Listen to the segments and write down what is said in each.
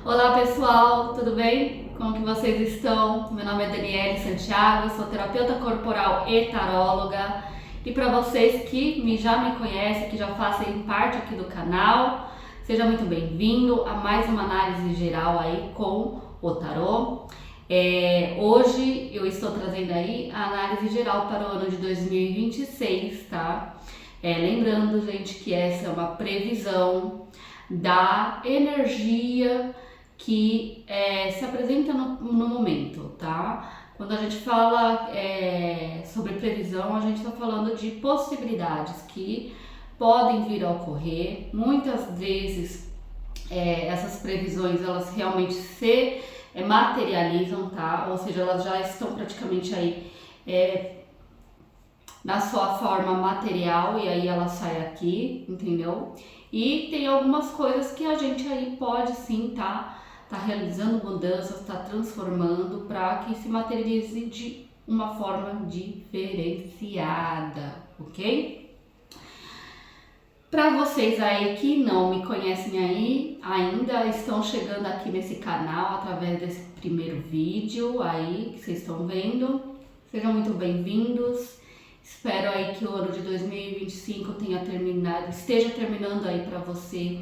Olá pessoal, tudo bem? Como que vocês estão? Meu nome é Daniele Santiago, sou terapeuta corporal e taróloga. E para vocês que já me conhecem, que já fazem parte aqui do canal, seja muito bem-vindo a mais uma análise geral aí com o tarô. Hoje eu estou trazendo aí a análise geral para o ano de 2026, tá? Lembrando, gente, que essa é uma previsão da energia que se apresenta no momento, tá? Quando a gente fala sobre previsão, a gente está falando de possibilidades que podem vir a ocorrer. Muitas vezes essas previsões elas realmente se materializam, tá? Ou seja, elas já estão praticamente aí na sua forma material e aí ela sai aqui, entendeu? E tem algumas coisas que a gente aí pode sim tá realizando mudanças, tá transformando para que se materialize de uma forma diferenciada, ok? Para vocês aí que não me conhecem aí, ainda estão chegando aqui nesse canal através desse primeiro vídeo aí que vocês estão vendo, sejam muito bem-vindos. Espero aí que o ano de 2025 esteja terminando aí para você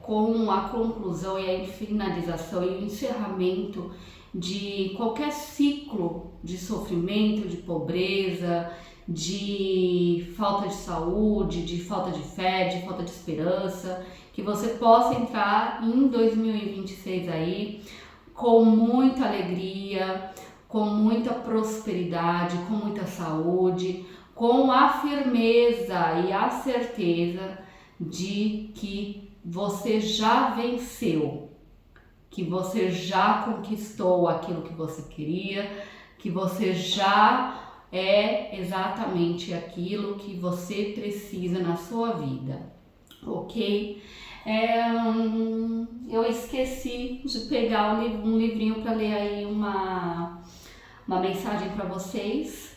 com a conclusão e a finalização e o encerramento de qualquer ciclo de sofrimento, de pobreza, de falta de saúde, de falta de fé, de falta de esperança, que você possa entrar em 2026 aí com muita alegria, com muita prosperidade, com muita saúde, com a firmeza e a certeza de que você já venceu, que você já conquistou aquilo que você queria, que você já é exatamente aquilo que você precisa na sua vida, ok? Eu esqueci de pegar um livrinho para ler aí uma mensagem para vocês.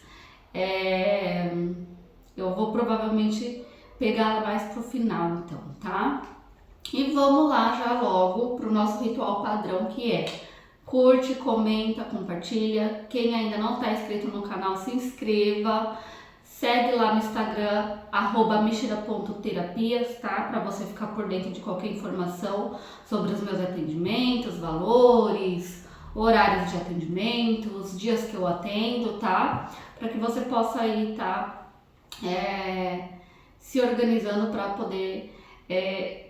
Eu vou provavelmente pegá-la mais pro final, então, tá? E vamos lá já logo pro nosso ritual padrão, que é curte, comenta, compartilha. Quem ainda não tá inscrito no canal, se inscreva. Segue lá no Instagram, @mexida.terapias, tá? Para você ficar por dentro de qualquer informação sobre os meus atendimentos, valores, horários de atendimento, os dias que eu atendo, tá? Para que você possa aí, tá? Se organizando para poder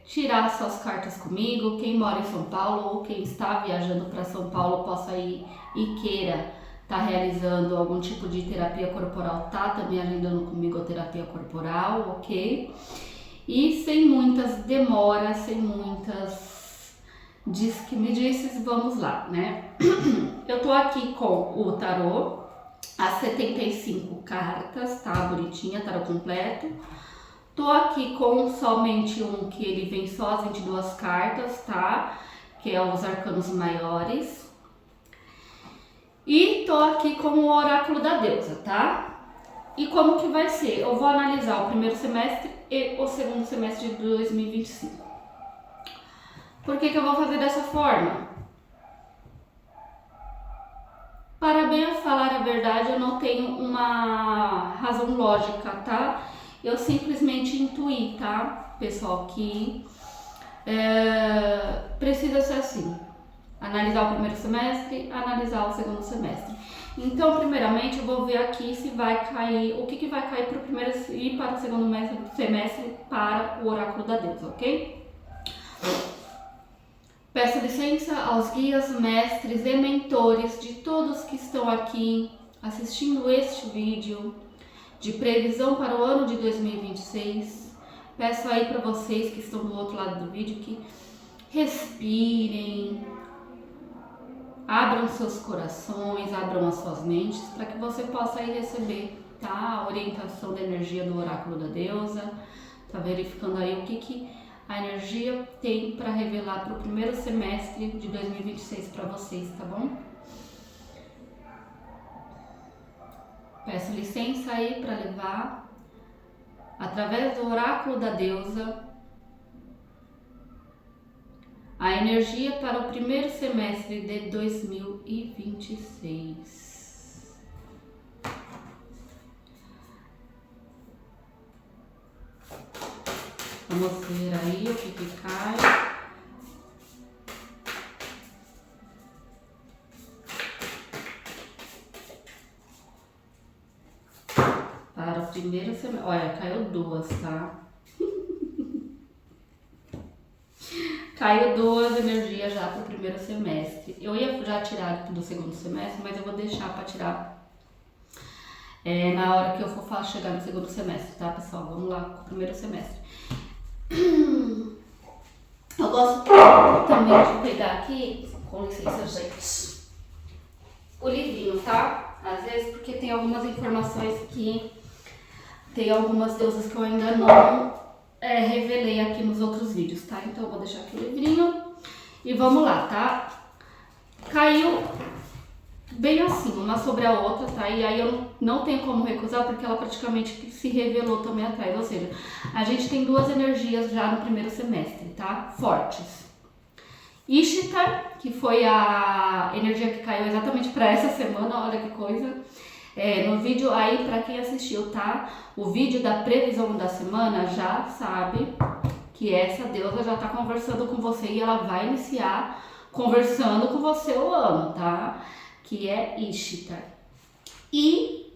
tirar suas cartas comigo. Quem mora em São Paulo ou quem está viajando para São Paulo possa ir e queira tá realizando algum tipo de terapia corporal, tá também agendando comigo a terapia corporal, ok? E sem muitas demoras, sem muitas me disses, vamos lá, né? Eu tô aqui com o tarô, as 75 cartas, tá? Bonitinha, tarô completo. Tô aqui com somente um que ele vem só as 22 cartas, tá? Que é os arcanos maiores. E tô aqui com o oráculo da deusa, tá? E como que vai ser? Eu vou analisar o primeiro semestre e o segundo semestre de 2025. Por que eu vou fazer dessa forma? Para bem falar a verdade, eu não tenho uma razão lógica, tá? Eu simplesmente intuí, tá? Pessoal, que precisa ser assim. Analisar o primeiro semestre, analisar o segundo semestre. Então, primeiramente, eu vou ver aqui se vai cair, o que vai cair para o primeiro e para o segundo semestre para o oráculo da deusa, ok? Peço licença aos guias, mestres e mentores de todos que estão aqui assistindo este vídeo de previsão para o ano de 2026. Peço aí para vocês que estão do outro lado do vídeo que respirem, abram seus corações, abram as suas mentes para que você possa aí receber, tá? A orientação da energia do oráculo da deusa, tá verificando aí o que a energia tem para revelar para o primeiro semestre de 2026 para vocês, tá bom? Peço licença aí para levar, através do oráculo da deusa, A energia para o primeiro semestre de 2026. Vamos ver aí o que cai. Para o primeiro semestre. Olha, caiu duas, tá? Caiu duas energias já para o primeiro semestre. Eu ia já tirar do segundo semestre, mas eu vou deixar para tirar na hora que eu for chegar no segundo semestre, tá, pessoal? Vamos lá com o primeiro semestre. Eu gosto também de pegar aqui, com licença, gente, o livrinho, tá? Às vezes porque tem algumas informações que tem algumas deusas que eu ainda não revelei aqui nos outros vídeos, tá? Então eu vou deixar aqui o livrinho e vamos lá, tá? Caiu bem assim, uma sobre a outra, tá? E aí eu não tenho como recusar porque ela praticamente se revelou também atrás, ou seja, a gente tem duas energias já no primeiro semestre, tá? Fortes. Ishtar, que foi a energia que caiu exatamente para essa semana, olha que coisa. No vídeo aí, para quem assistiu, tá? O vídeo da previsão da semana já sabe que essa deusa já tá conversando com você e ela vai iniciar conversando com você o ano, tá? Que é Ishtar. E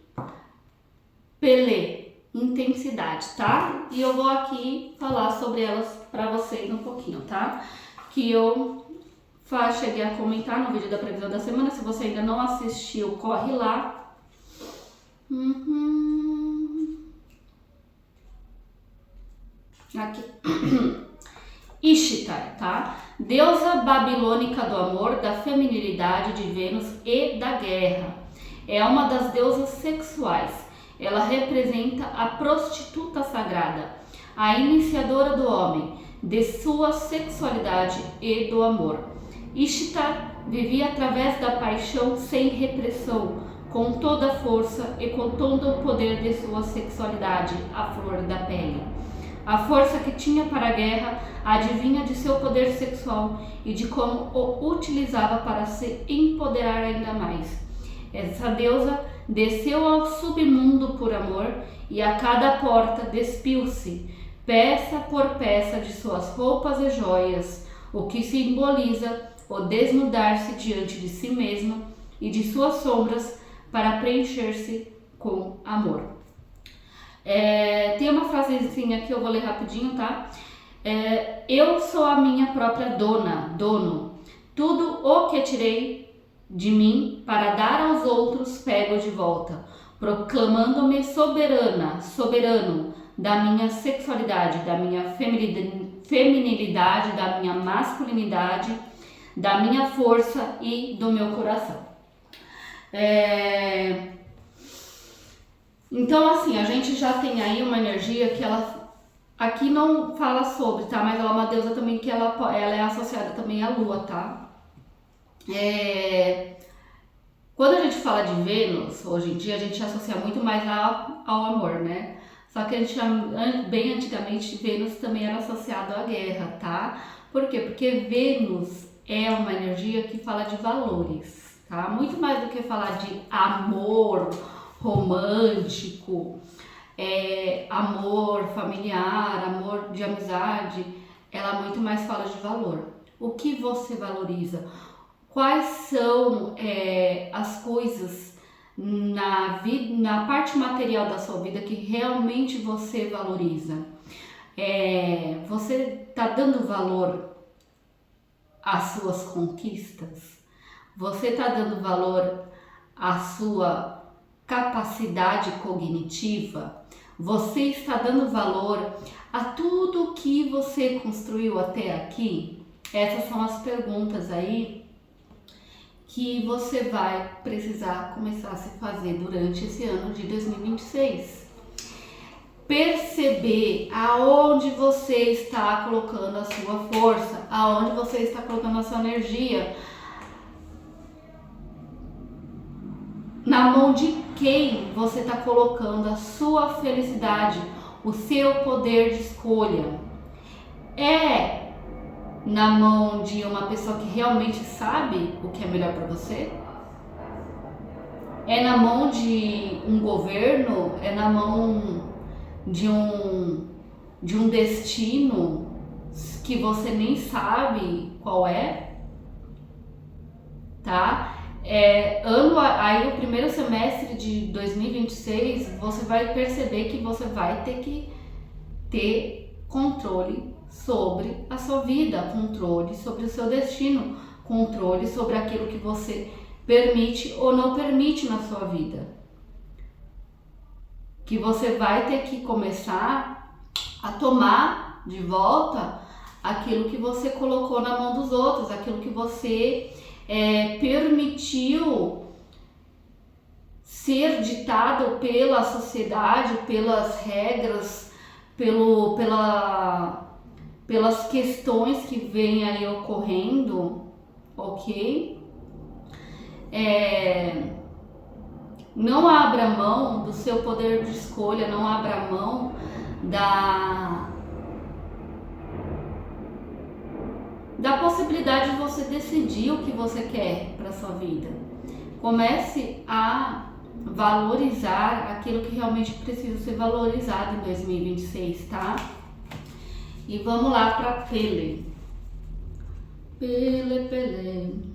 Pelé, intensidade, tá? E eu vou aqui falar sobre elas para vocês um pouquinho, tá? Que eu cheguei a comentar no vídeo da previsão da semana. Se você ainda não assistiu, corre lá. Aqui. Ishtar, tá? Deusa babilônica do amor, da feminilidade de Vênus e da guerra. É uma das deusas sexuais. Ela representa a prostituta sagrada, a iniciadora do homem, de sua sexualidade e do amor. Ishtar vivia através da paixão sem repressão, com toda a força e com todo o poder de sua sexualidade, à flor da pele. A força que tinha para a guerra adivinha de seu poder sexual e de como o utilizava para se empoderar ainda mais. Essa deusa desceu ao submundo por amor e a cada porta despiu-se, peça por peça, de suas roupas e joias, o que simboliza o desnudar-se diante de si mesma e de suas sombras para preencher-se com amor. Tem uma frasezinha que eu vou ler rapidinho, tá? Eu sou a minha própria dono. Tudo o que tirei de mim para dar aos outros pego de volta, proclamando-me soberano da minha sexualidade, da minha feminilidade, da minha masculinidade, da minha força e do meu coração. Então, assim, a gente já tem aí uma energia que ela aqui não fala sobre, tá? Mas ela é uma deusa também que ela é associada também à lua, tá? Quando a gente fala de Vênus, hoje em dia, a gente associa muito mais ao amor, né? Só que a gente, bem antigamente, Vênus também era associado à guerra, tá? Por quê? Porque Vênus é uma energia que fala de valores, tá? Muito mais do que falar de amor romântico, amor familiar, amor de amizade, ela muito mais fala de valor. O que você valoriza? Quais são as coisas na parte material da sua vida que realmente você valoriza? Você está dando valor às suas conquistas? Você está dando valor à sua capacidade cognitiva? Você está dando valor a tudo que você construiu até aqui? Essas são as perguntas aí que você vai precisar começar a se fazer durante esse ano de 2026. Perceber aonde você está colocando a sua força, aonde você está colocando a sua energia, na mão de quem você está colocando a sua felicidade, o seu poder de escolha. na mão de uma pessoa que realmente sabe o que é melhor para você? É na mão de um governo? É na mão de um destino que você nem sabe qual é? Tá? Aí o primeiro semestre de 2026 você vai perceber que você vai ter que ter controle sobre a sua vida, controle sobre o seu destino, controle sobre aquilo que você permite ou não permite na sua vida. Que você vai ter que começar a tomar de volta aquilo que você colocou na mão dos outros, aquilo que você permitiu ser ditado pela sociedade, pelas regras, pelas questões que vêm aí ocorrendo, ok? Não abra mão do seu poder de escolha, não abra mão da possibilidade de você decidir o que você quer para sua vida. Comece a valorizar aquilo que realmente precisa ser valorizado em 2026, tá? E vamos lá para Pele. Pele.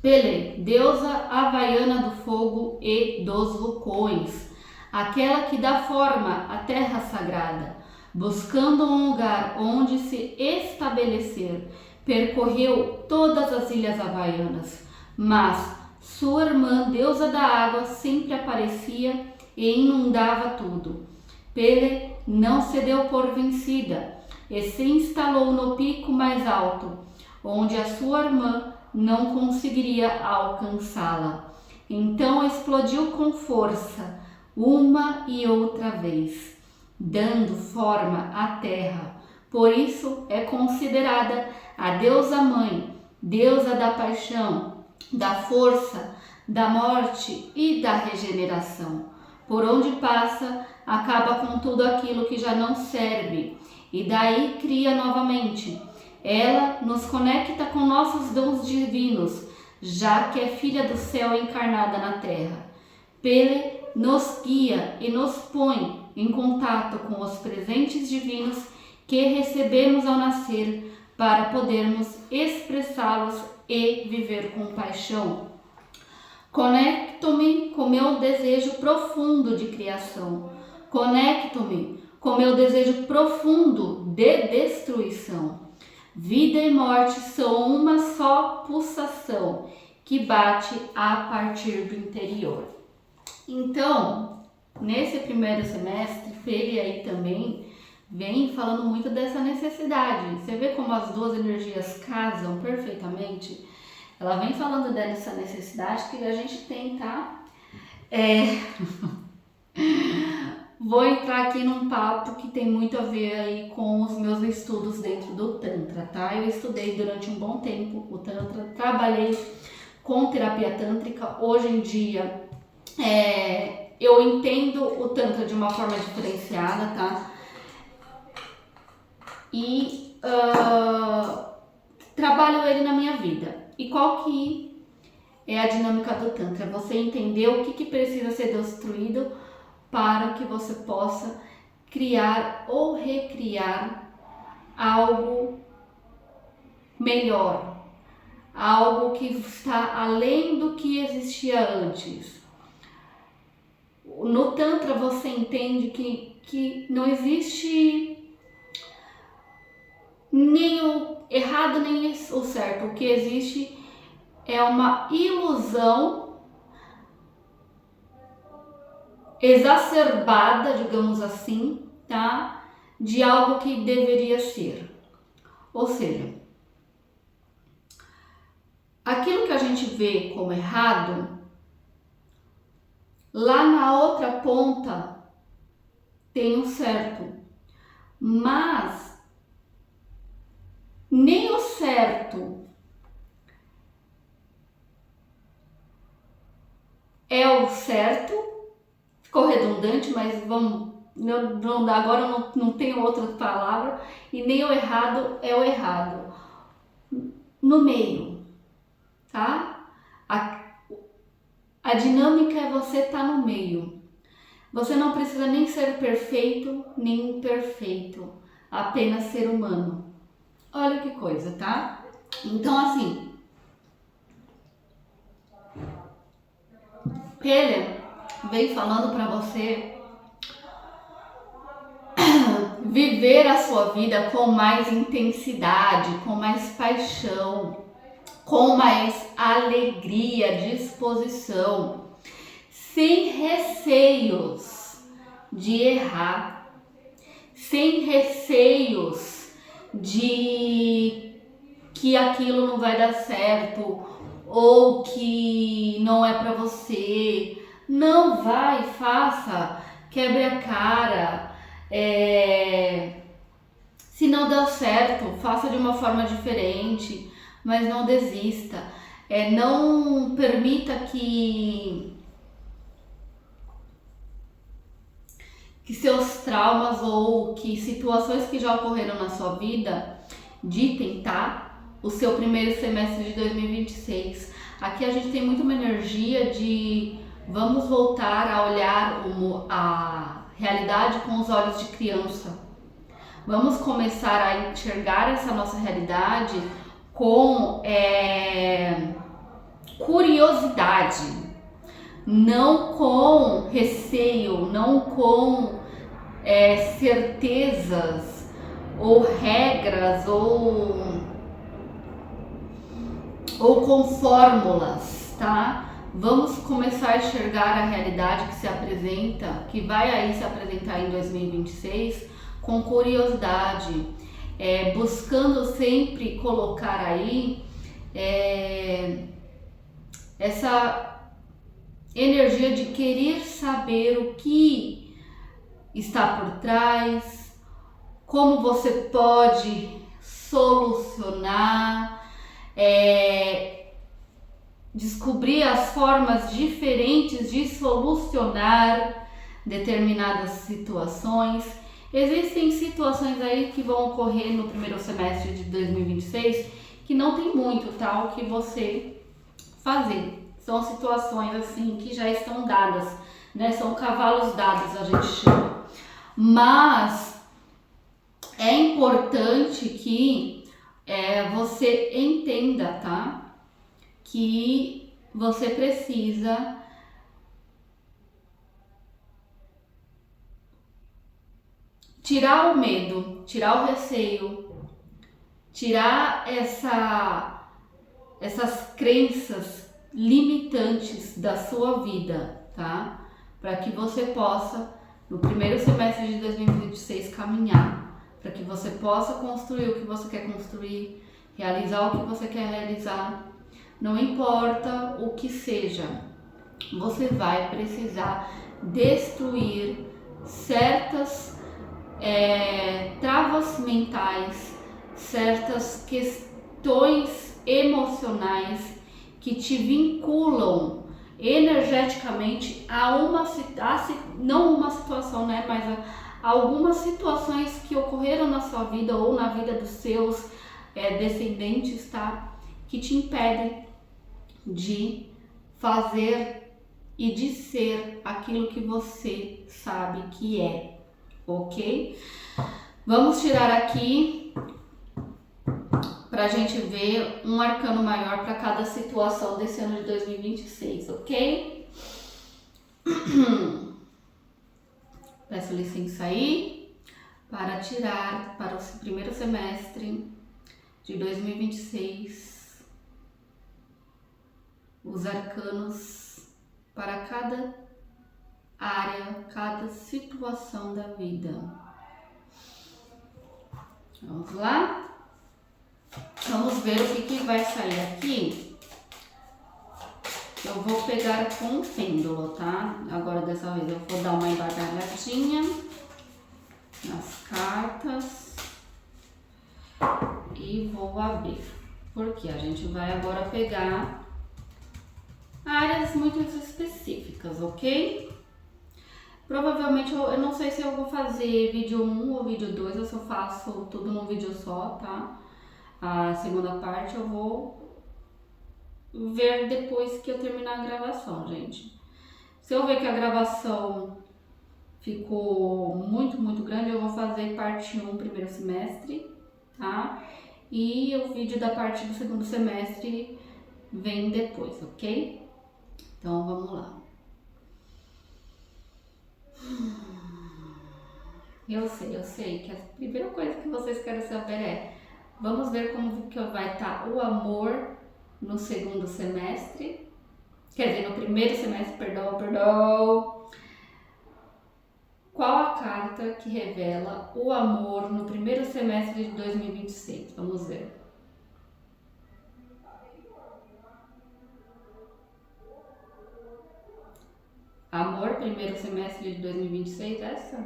Pele, deusa havaiana do fogo e dos vulcões, aquela que dá forma à terra sagrada, buscando um lugar onde se estabelecer, percorreu todas as ilhas havaianas, mas sua irmã, deusa da água, sempre aparecia e inundava tudo. Pele não se deu por vencida e se instalou no pico mais alto, onde a sua irmã não conseguiria alcançá-la. Então explodiu com força, uma e outra vez, dando forma à terra. Por isso é considerada a deusa mãe, deusa da paixão, da força, da morte e da regeneração. Por onde passa, acaba com tudo aquilo que já não serve e daí cria novamente. Ela nos conecta com nossos dons divinos, já que é filha do céu encarnada na terra. Pele nos guia e nos põe em contato com os presentes divinos que recebemos ao nascer para podermos expressá-los e viver com paixão. Conecto-me com meu desejo profundo de criação. Conecto-me com meu desejo profundo de destruição. Vida e morte são uma só pulsação que bate a partir do interior. Então, nesse primeiro semestre, Pele aí também vem falando muito dessa necessidade. Você vê como as duas energias casam perfeitamente? Ela vem falando dessa necessidade que a gente tem, tá? Vou entrar aqui num papo que tem muito a ver aí com os meus estudos dentro do Tantra, tá? Eu estudei durante um bom tempo o Tantra, trabalhei com terapia tântrica. Hoje em dia, eu entendo o Tantra de uma forma diferenciada, tá? E trabalho ele na minha vida. E qual que é a dinâmica do Tantra? Você entender o que precisa ser destruído para que você possa criar ou recriar algo melhor, algo que está além do que existia antes. No Tantra você entende que não existe nem o errado nem o certo. O que existe é uma ilusão exacerbada, digamos assim, tá? De algo que deveria ser. Ou seja, aquilo que a gente vê como errado, lá na outra ponta tem o certo. Mas nem o certo é o certo. ficou redundante, mas vamos, agora eu não tenho outra palavra, e nem o errado é o errado. No meio, tá? A dinâmica é você estar no meio. Você não precisa nem ser perfeito, nem imperfeito, apenas ser humano. Olha que coisa, tá? Então, assim, ele vem falando para você viver a sua vida com mais intensidade, com mais paixão, com mais alegria, disposição, sem receios de errar, sem receios de que aquilo não vai dar certo ou que não é para você. Não vai, faça, quebre a cara. Se não deu certo, faça de uma forma diferente, mas não desista. Não permita que seus traumas ou que situações que já ocorreram na sua vida ditem, tá? O seu primeiro semestre de 2026. Aqui a gente tem muito uma energia de vamos voltar a olhar a realidade com os olhos de criança. Vamos começar a enxergar essa nossa realidade com curiosidade, não com receio, não com certezas ou regras ou com fórmulas, tá? Vamos começar a enxergar a realidade que se apresenta, que vai aí se apresentar em 2026 com curiosidade, buscando sempre colocar aí essa energia de querer saber o que está por trás, como você pode solucionar, descobrir as formas diferentes de solucionar determinadas situações. Existem situações aí que vão ocorrer no primeiro semestre de 2026 que não tem muito, tá, o que você fazer. São situações assim que já estão dadas, né? São cavalos dados, a gente chama. Mas é importante que você entenda, tá? Que você precisa tirar o medo, tirar o receio, tirar essas crenças limitantes da sua vida, tá? Para que você possa, no primeiro semestre de 2026, caminhar, para que você possa construir o que você quer construir, realizar o que você quer realizar. Não importa o que seja, você vai precisar destruir certas travas mentais, certas questões emocionais que te vinculam energeticamente a não uma situação, né, mas a algumas situações que ocorreram na sua vida ou na vida dos seus descendentes, tá, que te impedem de fazer e de ser aquilo que você sabe que é, ok? Vamos tirar aqui pra gente ver um arcano maior para cada situação desse ano de 2026, ok? Peço licença aí para tirar para o primeiro semestre de 2026 os arcanos para cada área, cada situação da vida. Vamos lá? Vamos ver o que vai sair aqui. Eu vou pegar com o pêndulo, tá? Agora dessa vez eu vou dar uma embaralhadinha nas cartas e vou abrir. Porque a gente vai agora pegar áreas muito específicas, ok? Provavelmente eu não sei se eu vou fazer vídeo 1 ou vídeo 2, ou se eu faço tudo num vídeo só, tá? A segunda parte eu vou ver depois que eu terminar a gravação, gente. Se eu ver que a gravação ficou muito grande, eu vou fazer parte 1 primeiro semestre, tá? E o vídeo da parte do segundo semestre vem depois, ok? Então vamos lá. Eu sei que a primeira coisa que vocês querem saber é: vamos ver como que vai estar o amor no segundo semestre, quer dizer, no primeiro semestre, perdão. Qual a carta que revela o amor no primeiro semestre de 2026? Vamos ver. Amor, primeiro semestre de 2026, essa?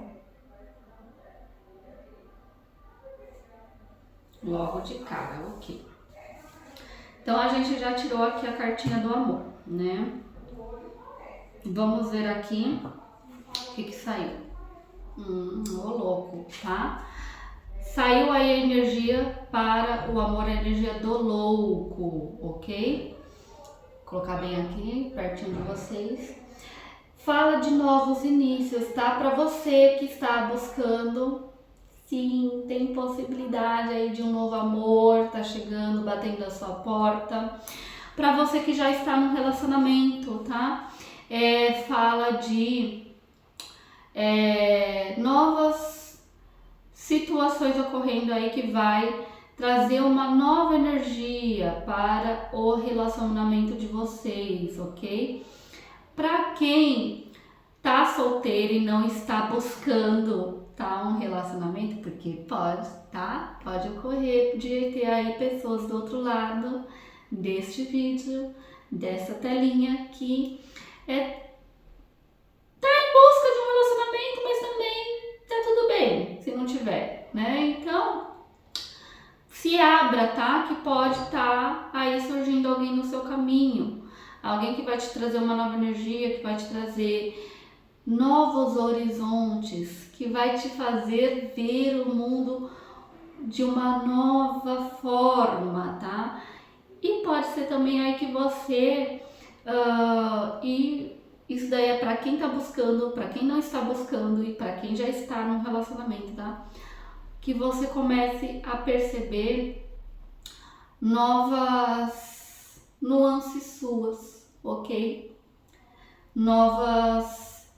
Logo de cara, ok. Então a gente já tirou aqui a cartinha do amor, né? Vamos ver aqui o que saiu. Ô louco, tá? Saiu aí a energia para o amor, a energia do louco, ok? Vou colocar bem aqui, pertinho de vocês. Fala de novos inícios, tá? Para você que está buscando, sim, tem possibilidade aí de um novo amor, tá chegando, batendo a sua porta. Para você que já está num relacionamento, tá? Fala de novas situações ocorrendo aí que vai trazer uma nova energia para o relacionamento de vocês, ok? Para quem tá solteiro e não está buscando, tá, um relacionamento, porque pode ocorrer de ter aí pessoas do outro lado deste vídeo, dessa telinha que tá em busca de um relacionamento, mas também tá tudo bem se não tiver, né? Então, se abra, tá? Que pode estar aí surgindo alguém no seu caminho, alguém que vai te trazer uma nova energia, que vai te trazer novos horizontes, que vai te fazer ver o mundo de uma nova forma, tá? E pode ser também aí que você e isso daí é para quem tá buscando, para quem não está buscando e para quem já está num relacionamento, tá? Que você comece a perceber novas nuances suas, ok? Novas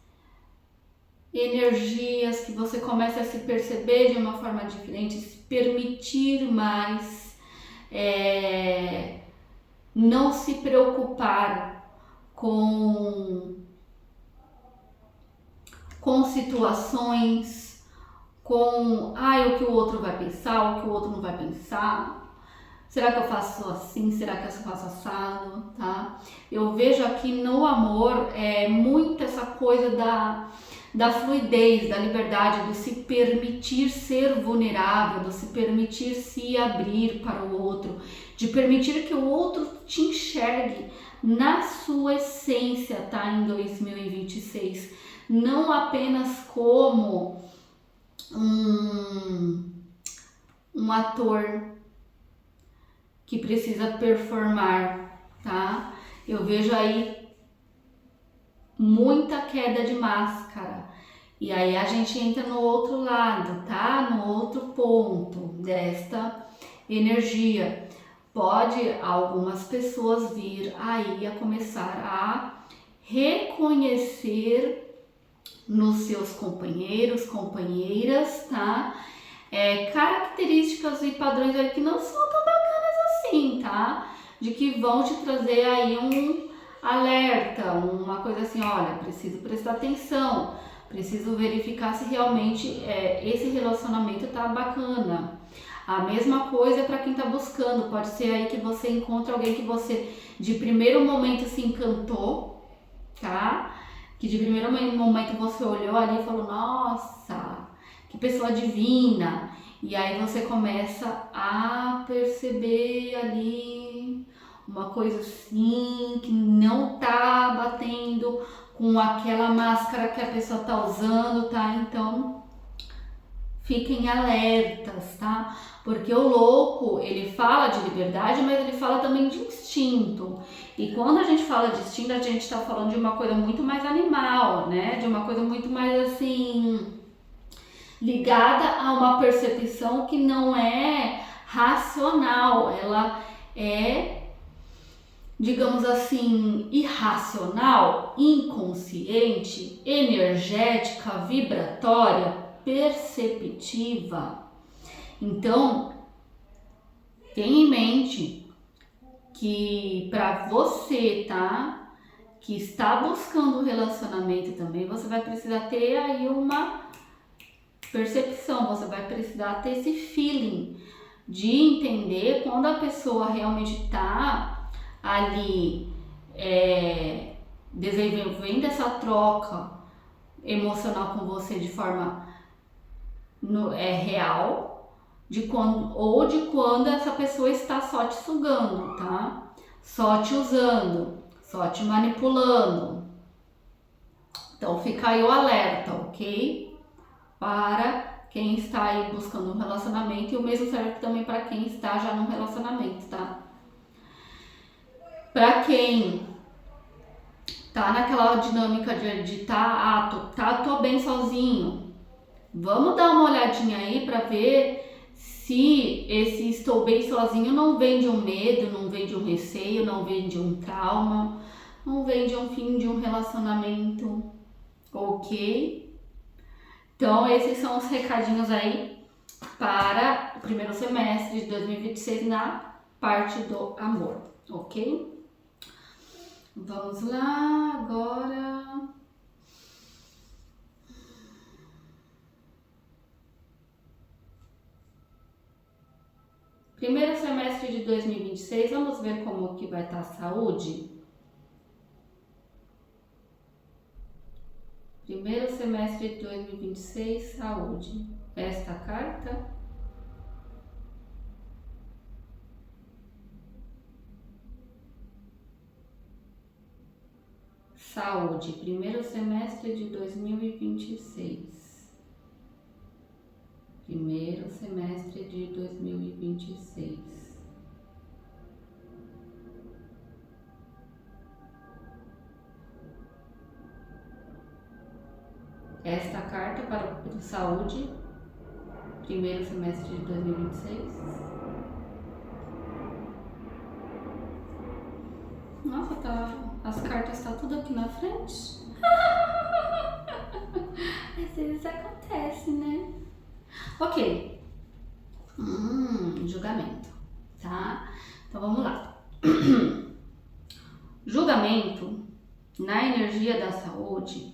energias, que você comece a se perceber de uma forma diferente, se permitir mais, não se preocupar com situações, com o que o outro vai pensar, o que o outro não vai pensar. Será que eu faço assim? Será que eu faço assado? Tá? Eu vejo aqui no amor muito essa coisa da fluidez, da liberdade, do se permitir ser vulnerável, do se permitir se abrir para o outro, de permitir que o outro te enxergue na sua essência, tá? Em 2026. Não apenas como um ator que precisa performar, tá? Eu vejo aí muita queda de máscara. E aí a gente entra no outro lado, tá? No outro ponto desta energia. Pode algumas pessoas vir aí a começar a reconhecer nos seus companheiros, companheiras, tá? Características e padrões aí que não são tão bacanas assim, tá? De que vão te trazer aí um alerta, uma coisa assim, olha, preciso prestar atenção, preciso verificar se realmente esse relacionamento tá bacana. A mesma coisa para quem tá buscando, pode ser aí que você encontra alguém que você de primeiro momento se encantou, tá? Que de primeiro momento você olhou ali e falou, nossa, que pessoa divina. E aí você começa a perceber ali uma coisa assim que não tá batendo com aquela máscara que a pessoa tá usando, tá? Então, fiquem alertas, tá? Porque o louco, ele fala de liberdade, mas ele fala também de instinto. E quando a gente fala de instinto, a gente tá falando de uma coisa muito mais animal, né? De uma coisa muito mais assim, ligada a uma percepção que não é racional, ela é, digamos assim, irracional, inconsciente, energética, vibratória, perceptiva. Então, tenha em mente que para você, tá, que está buscando um relacionamento também, você vai precisar ter aí uma percepção, você vai precisar ter esse feeling de entender quando a pessoa realmente está ali desenvolvendo essa troca emocional com você de forma real, de quando essa pessoa está só te sugando, tá? Só te usando, só te manipulando. Então fica aí o alerta, ok? Para quem está aí buscando um relacionamento, e o mesmo serve também para quem está já num relacionamento, tá? Para quem tá naquela dinâmica de tô bem sozinho, vamos dar uma olhadinha aí para ver se esse estou bem sozinho não vem de um medo, não vem de um receio, não vem de um trauma, não vem de um fim de um relacionamento, ok? Então, esses são os recadinhos aí para o primeiro semestre de 2026 na parte do amor, ok? Vamos lá, agora. Primeiro semestre de 2026, vamos ver como que vai estar a saúde? Primeiro semestre de 2026, saúde. Esta carta. Saúde, primeiro semestre de 2026. Primeiro semestre de 2026. Esta carta para a saúde, primeiro semestre de 2026. Nossa, as cartas estão tudo aqui na frente. Às vezes acontece, né? Ok. Julgamento, tá? Então vamos lá. Julgamento, na energia da saúde,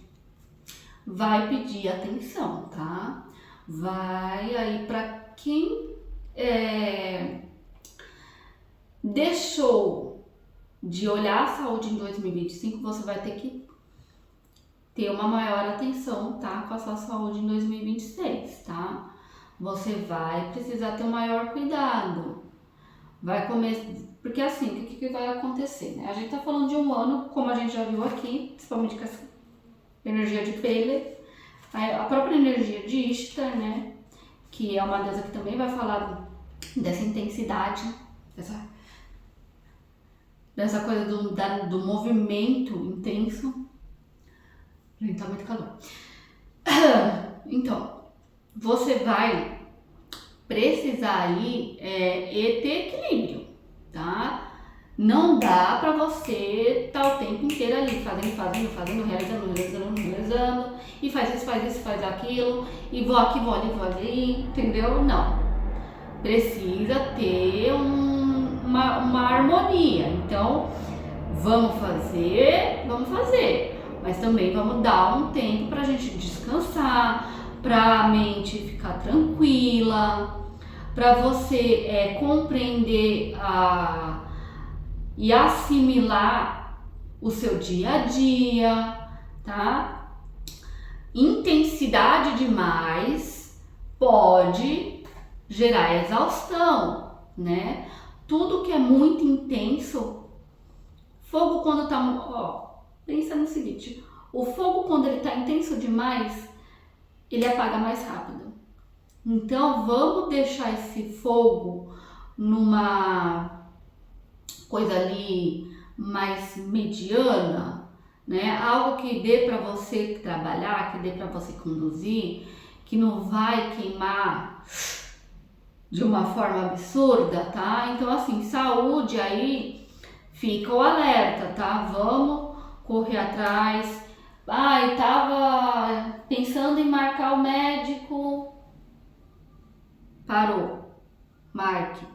vai pedir atenção, tá? Vai aí para quem deixou de olhar a saúde em 2025, você vai ter que ter uma maior atenção, tá? Com a sua saúde em 2026, tá? Você vai precisar ter um maior cuidado. Vai começar, porque assim, o que vai acontecer, né? A gente tá falando de um ano, como a gente já viu aqui, principalmente com essa energia de Pele, a própria energia de Ishtar, né? Que é uma deusa que também vai falar dessa intensidade, dessa coisa do movimento intenso. Gente, tá muito calor. Então, você vai precisar aí ter equilíbrio, tá? Não dá pra você estar o tempo inteiro ali fazendo, realizando, e faz isso, faz aquilo, e vou aqui, vou ali, entendeu? Não. Precisa ter uma harmonia. Então, vamos fazer, mas também vamos dar um tempo pra gente descansar, pra mente ficar tranquila, pra você compreender e assimilar o seu dia a dia, tá? Intensidade demais pode gerar exaustão, né? Tudo que é muito intenso, fogo quando tá... Ó, pensa no seguinte, O fogo, quando ele está intenso demais, ele apaga mais rápido. Então, vamos deixar esse fogo numa coisa ali mais mediana, né? Algo que dê para você trabalhar, que dê para você conduzir, que não vai queimar de uma forma absurda, tá? Então, assim, saúde aí, fica o alerta, tá? Vamos correr atrás. Ai, tava pensando em marcar o médico, parou, marque.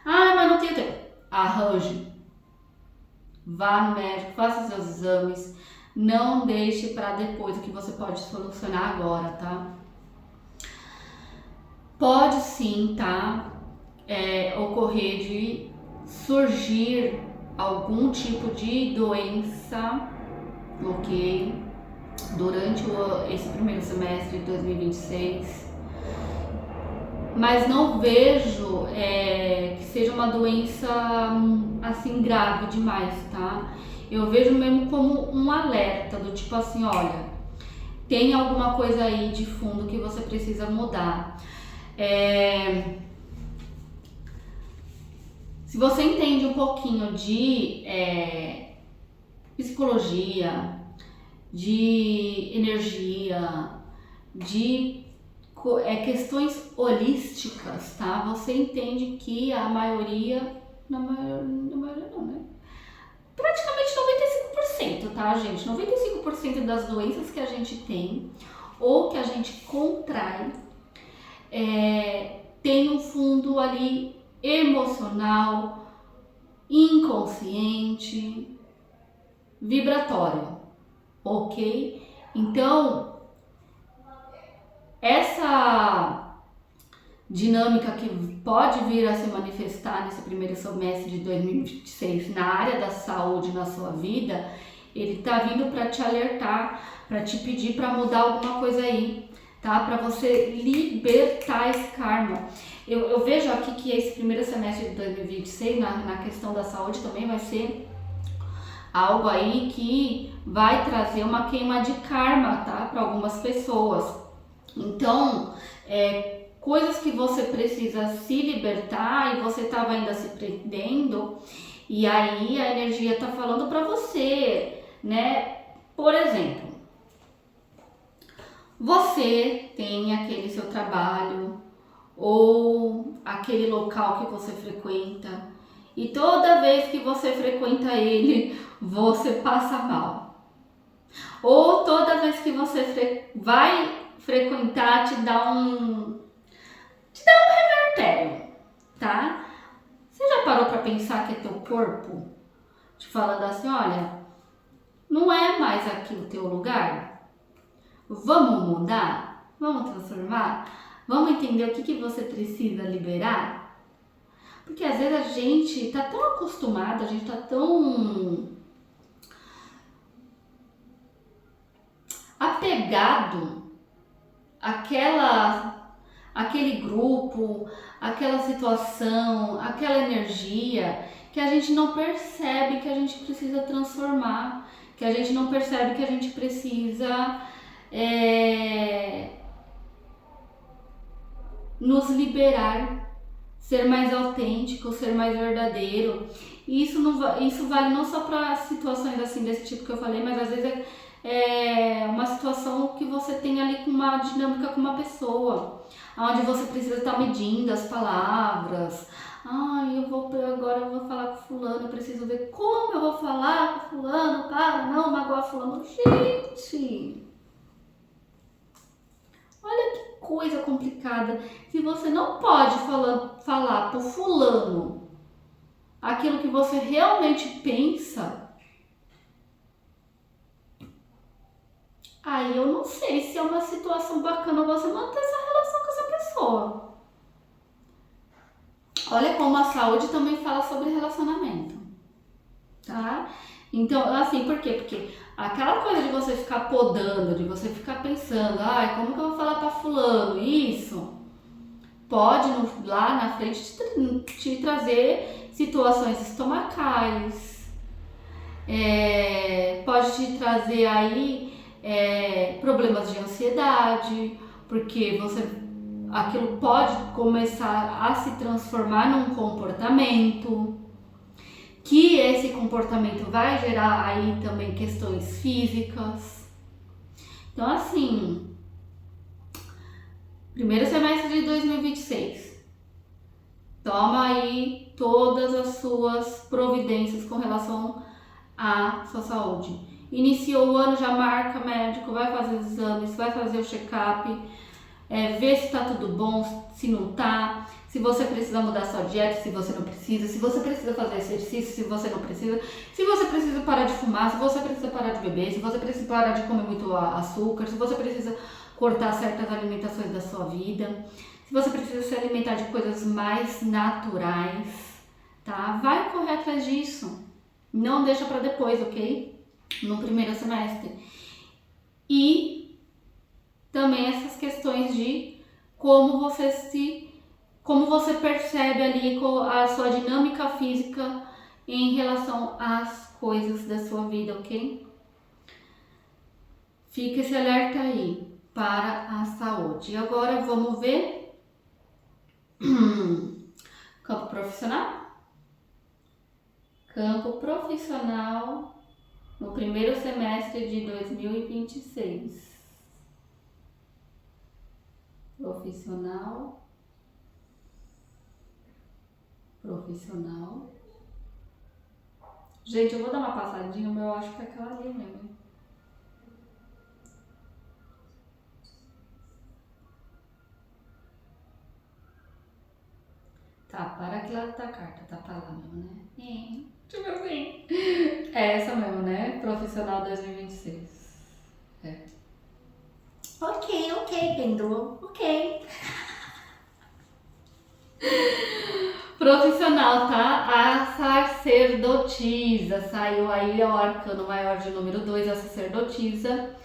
Ah, mas não tenho tempo. Arranje. Vá no médico, faça seus exames. Não deixe para depois o que você pode solucionar agora, tá? Pode sim, tá? Ocorrer de surgir algum tipo de doença, ok? Durante esse primeiro semestre de 2026. Mas não vejo que seja uma doença assim grave demais, tá? Eu vejo mesmo como um alerta do tipo assim, olha, tem alguma coisa aí de fundo que você precisa mudar. Se você entende um pouquinho de psicologia, de energia, de questões holísticas, tá? Você entende que a maioria, na maioria não, né? Praticamente 95%, tá, gente? 95% das doenças que a gente tem ou que a gente contrai tem um fundo ali emocional, inconsciente, vibratório, ok? Então, essa dinâmica que pode vir a se manifestar nesse primeiro semestre de 2026 na área da saúde na sua vida, ele tá vindo para te alertar, para te pedir para mudar alguma coisa aí, tá? Para você libertar esse karma. Eu vejo aqui que esse primeiro semestre de 2026 na questão da saúde também vai ser algo aí que vai trazer uma queima de karma, tá? Para algumas pessoas. Então, coisas que você precisa se libertar e você estava ainda se prendendo, e aí a energia tá falando para você, né? Por exemplo, você tem aquele seu trabalho ou aquele local que você frequenta e toda vez que você frequenta ele, você passa mal. Ou toda vez que você vai frequentar te dá um revertério, tá? Você já parou para pensar que é teu corpo te falando assim, olha, não é mais aqui o teu lugar? Vamos mudar? Vamos transformar? Vamos entender o que você precisa liberar? Porque às vezes a gente tá tão acostumado, a gente tá tão apegado àquele grupo, àquela situação, àquela energia, que a gente não percebe que a gente precisa transformar, que a gente não percebe que a gente precisa nos liberar, ser mais autêntico, ser mais verdadeiro. E isso vale não só para situações assim desse tipo que eu falei, mas às vezes é uma situação que você tem ali com uma dinâmica com uma pessoa, onde você precisa estar medindo as palavras. Agora eu vou falar com fulano, eu preciso ver como eu vou falar com fulano para não magoar fulano. Gente, olha que coisa complicada. Se você não pode falar pro fulano aquilo que você realmente pensa, aí eu não sei se é uma situação bacana você manter essa relação com essa pessoa. Olha como a saúde também fala sobre relacionamento, tá? Então, assim, por quê? Porque aquela coisa de você ficar podando, de você ficar pensando, como que eu vou falar pra fulano isso? Pode lá na frente te trazer situações estomacais, pode te trazer aí problemas de ansiedade, porque aquilo pode começar a se transformar num comportamento, que esse comportamento vai gerar aí também questões físicas. Então assim, primeiro semestre de 2026, toma aí todas as suas providências com relação à sua saúde. Iniciou o ano, já marca médico, vai fazer os exames, vai fazer o check-up, ver se tá tudo bom, se não tá, se você precisa mudar sua dieta, se você não precisa, se você precisa fazer exercício, se você não precisa, se você precisa parar de fumar, se você precisa parar de beber, se você precisa parar de comer muito açúcar, se você precisa cortar certas alimentações da sua vida, se você precisa se alimentar de coisas mais naturais, tá? Vai correr atrás disso. Não deixa para depois, ok? No primeiro semestre. E também essas questões de como você percebe ali a sua dinâmica física em relação às coisas da sua vida, ok? Fica esse alerta aí para a saúde. E agora vamos ver campo profissional. Campo profissional no primeiro semestre de 2026. Profissional. Gente, eu vou dar uma passadinha, mas eu acho que é aquela ali mesmo. Tá, para que lado tá a carta? Tá pra lá mesmo, né? Tipo assim. É essa mesmo, né? Profissional 2026. Ok, pêndulo. Ok. Profissional, tá? A sacerdotisa. Saiu aí o arcano maior de número 2, a sacerdotisa,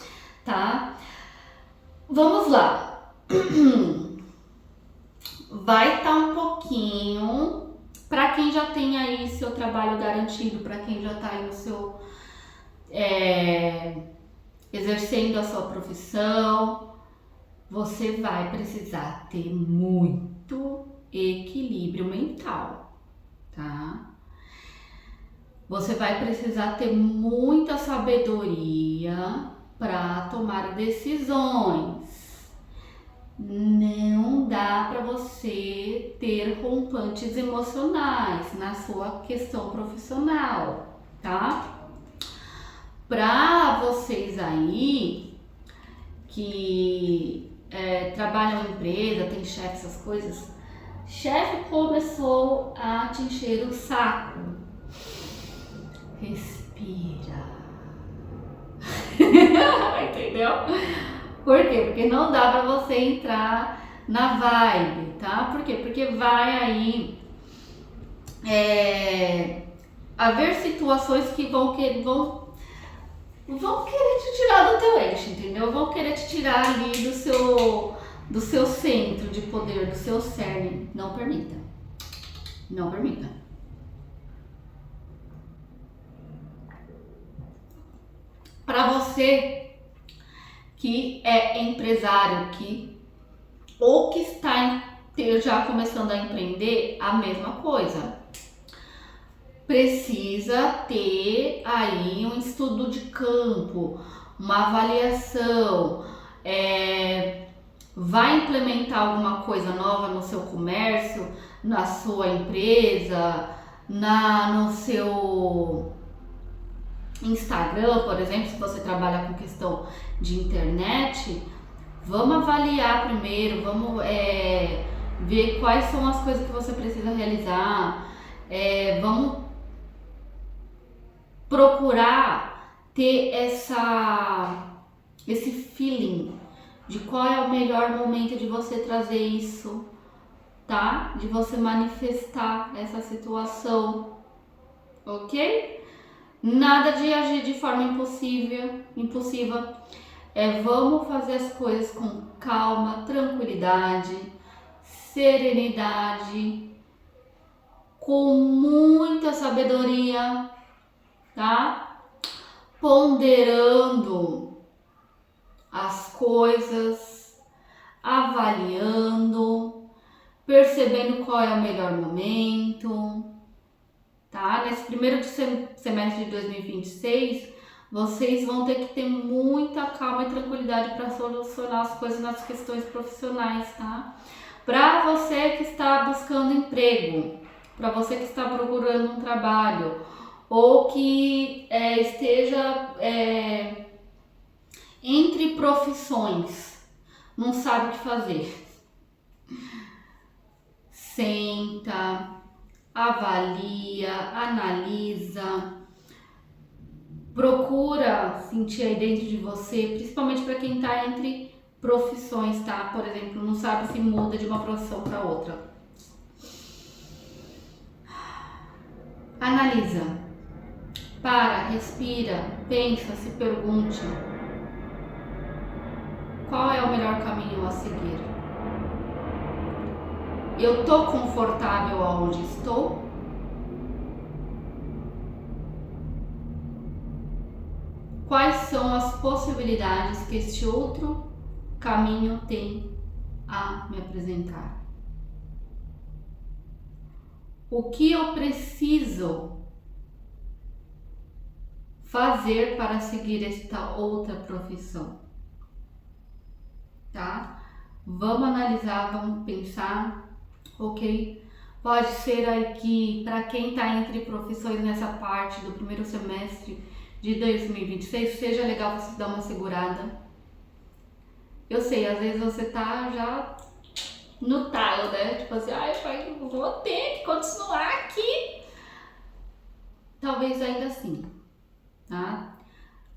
tá? Vamos lá. Vai estar um pouquinho para quem já tem aí seu trabalho garantido, para quem já tá aí no seu exercendo a sua profissão, você vai precisar ter muito equilíbrio mental, tá? Você vai precisar ter muita sabedoria para tomar decisões. Não dá para você ter rompantes emocionais na sua questão profissional, tá? Para vocês aí que trabalham em empresa, tem chefe, essas coisas, chefe começou a te encher o saco. Respira. Entendeu? Por quê? Porque não dá pra você entrar na vibe, tá? Por quê? Porque vai aí haver situações que vão querer te tirar do teu eixo, entendeu? Vão querer te tirar ali do seu centro de poder, do seu cerne. Não permita. Não permita. Para você que é empresário, ou que está já começando a empreender, a mesma coisa. Precisa ter aí um estudo de campo, uma avaliação, vai implementar alguma coisa nova no seu comércio, na sua empresa, no seu Instagram, por exemplo, se você trabalha com questão de internet, vamos avaliar primeiro, vamos ver quais são as coisas que você precisa realizar, vamos procurar ter esse feeling de qual é o melhor momento de você trazer isso, tá? De você manifestar essa situação, ok? Nada de agir de forma impulsiva. Vamos fazer as coisas com calma, tranquilidade, serenidade, com muita sabedoria, tá? ponderando as coisas, avaliando, percebendo qual é o melhor momento, tá? Nesse primeiro semestre de 2026, vocês vão ter que ter muita calma e tranquilidade para solucionar as coisas nas questões profissionais, tá? Para você que está buscando emprego, para você que está procurando um trabalho, ou que esteja entre profissões, não sabe o que fazer. Senta, avalia, analisa, procura sentir aí dentro de você, principalmente para quem está entre profissões, tá? Por exemplo, não sabe se muda de uma profissão para outra. Analisa, para, respira, pensa, se pergunte: qual é o melhor caminho a seguir? Eu tô confortável aonde estou? Quais são as possibilidades que este outro caminho tem a me apresentar? O que eu preciso fazer para seguir esta outra profissão? Tá? Vamos analisar, vamos pensar, ok? Pode ser aí que para quem está entre profissões nessa parte do primeiro semestre de 2026, seja legal você dar uma segurada. Eu sei, às vezes você tá já no talo, né? Tipo assim, ai, vou ter que continuar aqui. Talvez ainda assim, tá?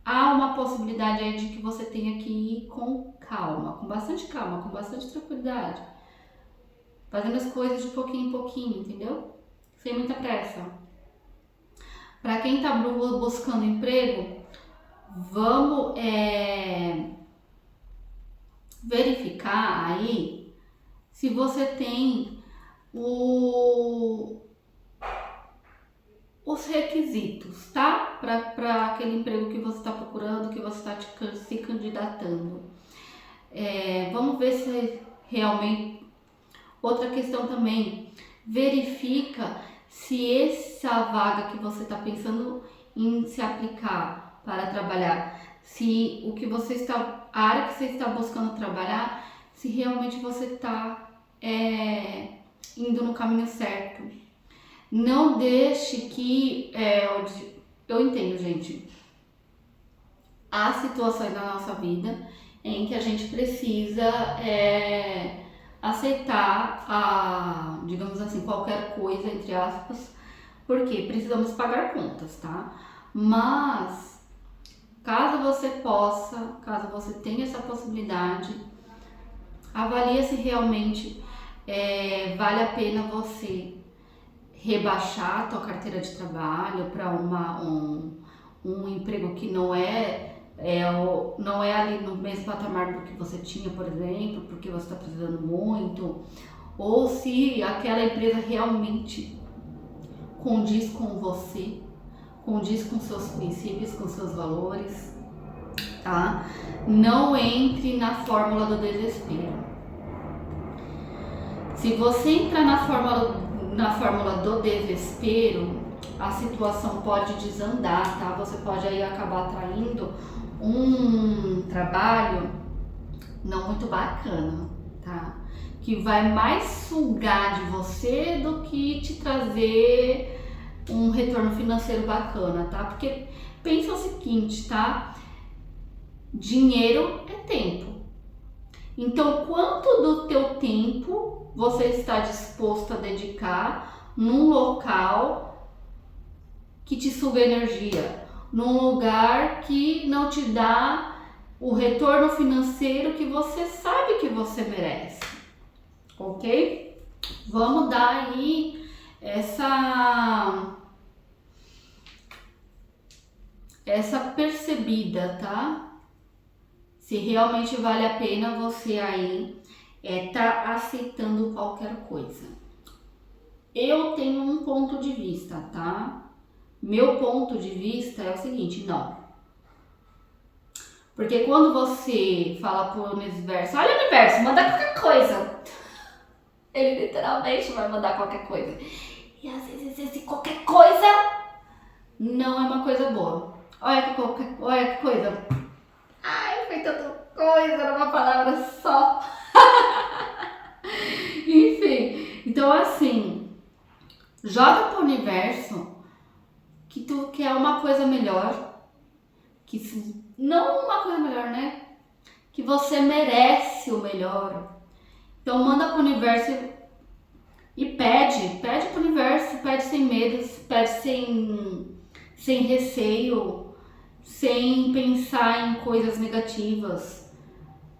Há uma possibilidade aí de que você tenha que ir com calma, com bastante tranquilidade. Fazendo as coisas de pouquinho em pouquinho, entendeu? Sem muita pressa. Para quem tá buscando emprego, vamos verificar aí se você tem os requisitos, tá? Para aquele emprego que você está procurando, que você está se candidatando. Vamos ver se realmente... Outra questão também, verifica se essa vaga que você está pensando em se aplicar para trabalhar, se o que você está, a área que você está buscando trabalhar, se realmente você está indo no caminho certo. Não deixe que, eu entendo, gente, há situações na nossa vida em que a gente precisa aceitar digamos assim, qualquer coisa, entre aspas, porque precisamos pagar contas, tá? Mas caso você tenha essa possibilidade, avalie se realmente vale a pena você rebaixar a tua carteira de trabalho para um emprego que não é ali no mesmo patamar do que você tinha, por exemplo, porque você está precisando muito, ou se aquela empresa realmente condiz com você, condiz com seus princípios, com seus valores, tá? Não entre na fórmula do desespero. Se você entrar na fórmula do desespero, a situação pode desandar, tá? Você pode aí acabar atraindo um trabalho não muito bacana, tá? Que vai mais sugar de você do que te trazer um retorno financeiro bacana, tá? Porque pensa o seguinte, tá? Dinheiro é tempo. Então, quanto do teu tempo você está disposto a dedicar num local que te suga energia? Num lugar que não te dá o retorno financeiro que você sabe que você merece, ok? Vamos dar aí essa percebida, tá? Se realmente vale a pena você aí tá aceitando qualquer coisa. Eu tenho um ponto de vista, tá? Meu ponto de vista é o seguinte, não. Porque quando você fala pro universo, olha universo, manda qualquer coisa. Ele literalmente vai mandar qualquer coisa. E às vezes esse qualquer coisa não é uma coisa boa. Olha que coisa. Ai, foi tanta coisa numa palavra só. Enfim, então assim, joga pro universo que tu quer uma coisa melhor, não uma coisa melhor, né? Que você merece o melhor. Então manda pro universo e pede pro universo, pede sem medo, pede sem receio, sem pensar em coisas negativas.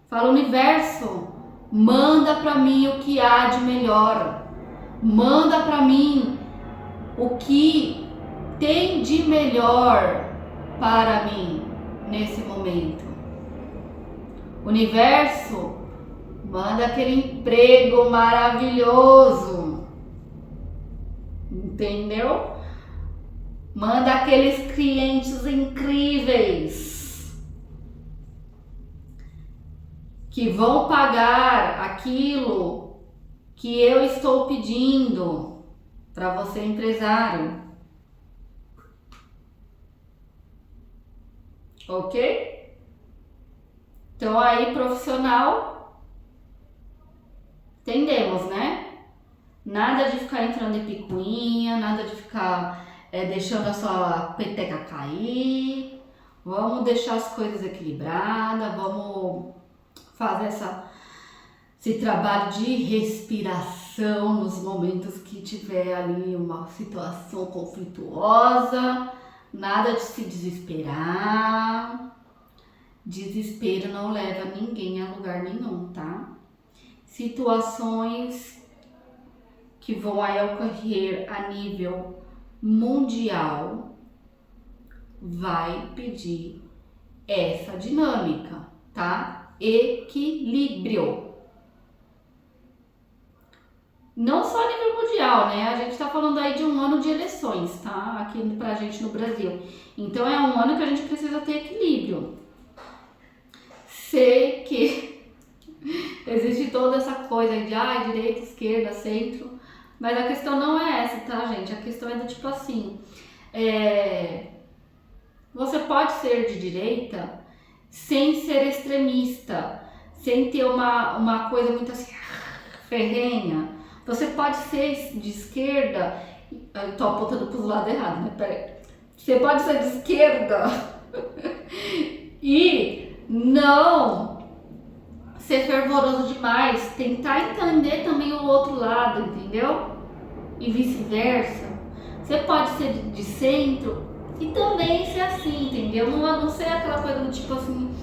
Fala, universo, manda pra mim o que há de melhor. Manda pra mim o que tem de melhor para mim nesse momento. Universo, manda aquele emprego maravilhoso. Entendeu? Manda aqueles clientes incríveis que vão pagar aquilo que eu estou pedindo para você, empresário. Ok? Então aí, profissional, entendemos, né? Nada de ficar entrando em picuinha, nada de ficar deixando a sua peteca cair. Vamos deixar as coisas equilibradas, vamos fazer esse trabalho de respiração nos momentos que tiver ali uma situação conflituosa. Nada de se desesperar. Desespero não leva ninguém a lugar nenhum, tá? Situações que vão aí ocorrer a nível mundial vai pedir essa dinâmica, tá? Equilíbrio. Não só a nível mundial, né? A gente tá falando aí de um ano de eleições, tá? Aqui pra gente no Brasil. Então é um ano que a gente precisa ter equilíbrio. Sei que existe toda essa coisa de direita, esquerda, centro, mas a questão não é essa, tá, gente? A questão é do tipo assim, você pode ser de direita sem ser extremista, sem ter uma coisa muito assim, ferrenha. Você pode ser de esquerda, eu tô apontando pros lados errados, né? Peraí. Você pode ser de esquerda e não ser fervoroso demais, tentar entender também o outro lado, entendeu? E vice-versa. Você pode ser de centro e também ser assim, entendeu? Não ser aquela coisa do tipo assim,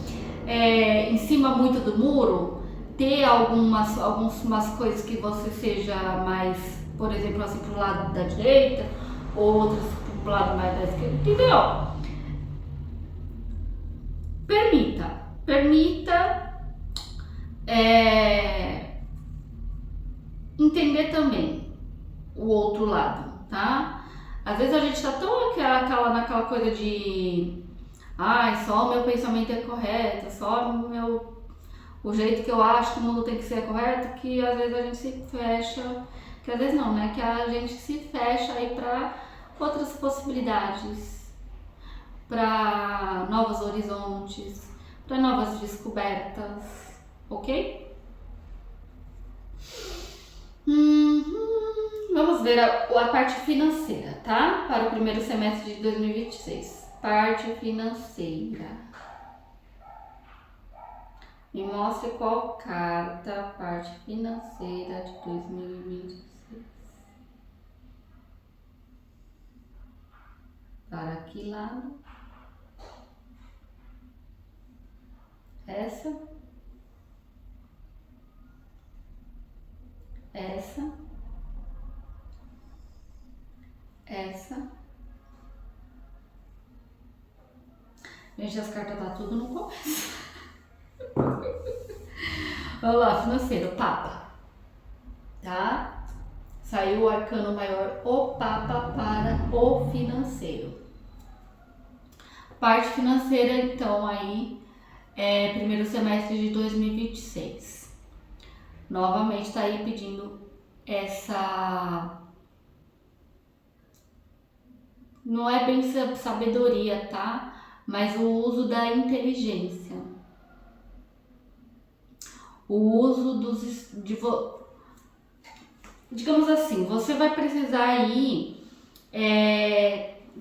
em cima muito do muro, ter algumas coisas que você seja mais, por exemplo, assim, pro lado da direita, outras pro lado mais da esquerda, entendeu? Permita entender também o outro lado, tá? Às vezes a gente tá tão naquela coisa de só o meu pensamento é correto, só o jeito que eu acho que o mundo tem que ser correto, que às vezes a gente se fecha, que às vezes não, né? Que a gente se fecha aí para outras possibilidades, para novos horizontes, para novas descobertas, ok? Vamos ver a parte financeira, tá? Para o primeiro semestre de 2026. Parte financeira. Me mostre qual carta, a parte financeira de 2026. Para que lado? Essa. Essa. Essa. Gente, as cartas tá tudo no começo. Vamos lá, financeiro, Papa. Tá? Saiu o arcano maior, o Papa, para o financeiro. Parte financeira, então, aí, primeiro semestre de 2026. Novamente tá aí pedindo essa... Não é bem sabedoria, tá? Mas o uso da inteligência. O uso digamos assim, você vai precisar aí,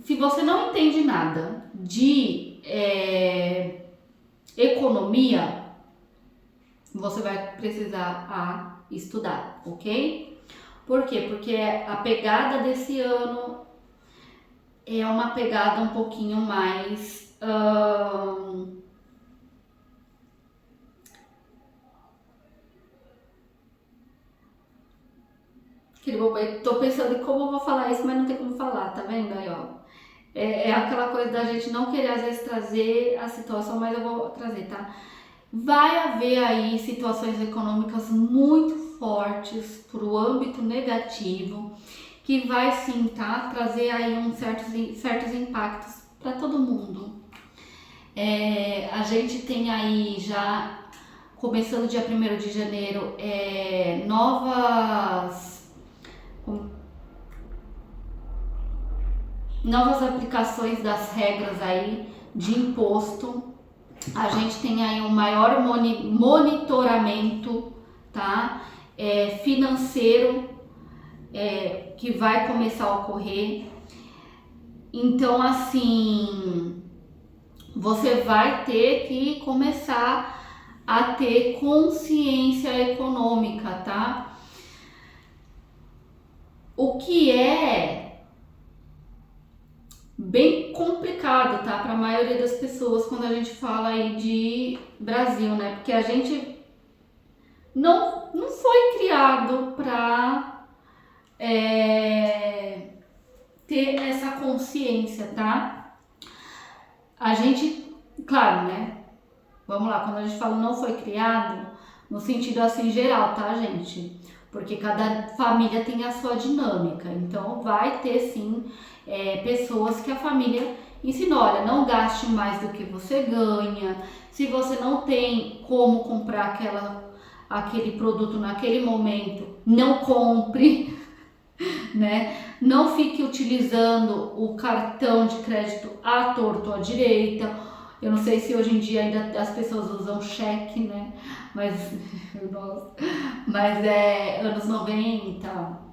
se você não entende nada de economia, você vai precisar estudar, ok? Por quê? Porque a pegada desse ano é uma pegada um pouquinho mais... Tô pensando em como eu vou falar isso, mas não tem como falar, tá vendo aí, ó? É aquela coisa da gente não querer às vezes trazer a situação, mas eu vou trazer, tá? Vai haver aí situações econômicas muito fortes pro âmbito negativo, que vai sim, tá? Trazer aí certos impactos para todo mundo. A gente tem aí já, começando dia 1º de janeiro, novas aplicações das regras aí de imposto. A gente tem aí um maior monitoramento, tá? Financeiro, que vai começar a ocorrer. Então, assim, você vai ter que começar a ter consciência econômica, tá? O que é bem complicado, tá? Para a maioria das pessoas quando a gente fala aí de Brasil, né? Porque a gente não foi criado para ter essa consciência, tá? A gente, claro, né? Vamos lá, quando a gente fala não foi criado, no sentido assim geral, tá, gente? Porque cada família tem a sua dinâmica, então vai ter sim pessoas que a família ensina, olha, não gaste mais do que você ganha, se você não tem como comprar aquele produto naquele momento, não compre, né? Não fique utilizando o cartão de crédito à torto ou à direita. Eu não sei se hoje em dia ainda as pessoas usam cheque, né? Mas, anos 90,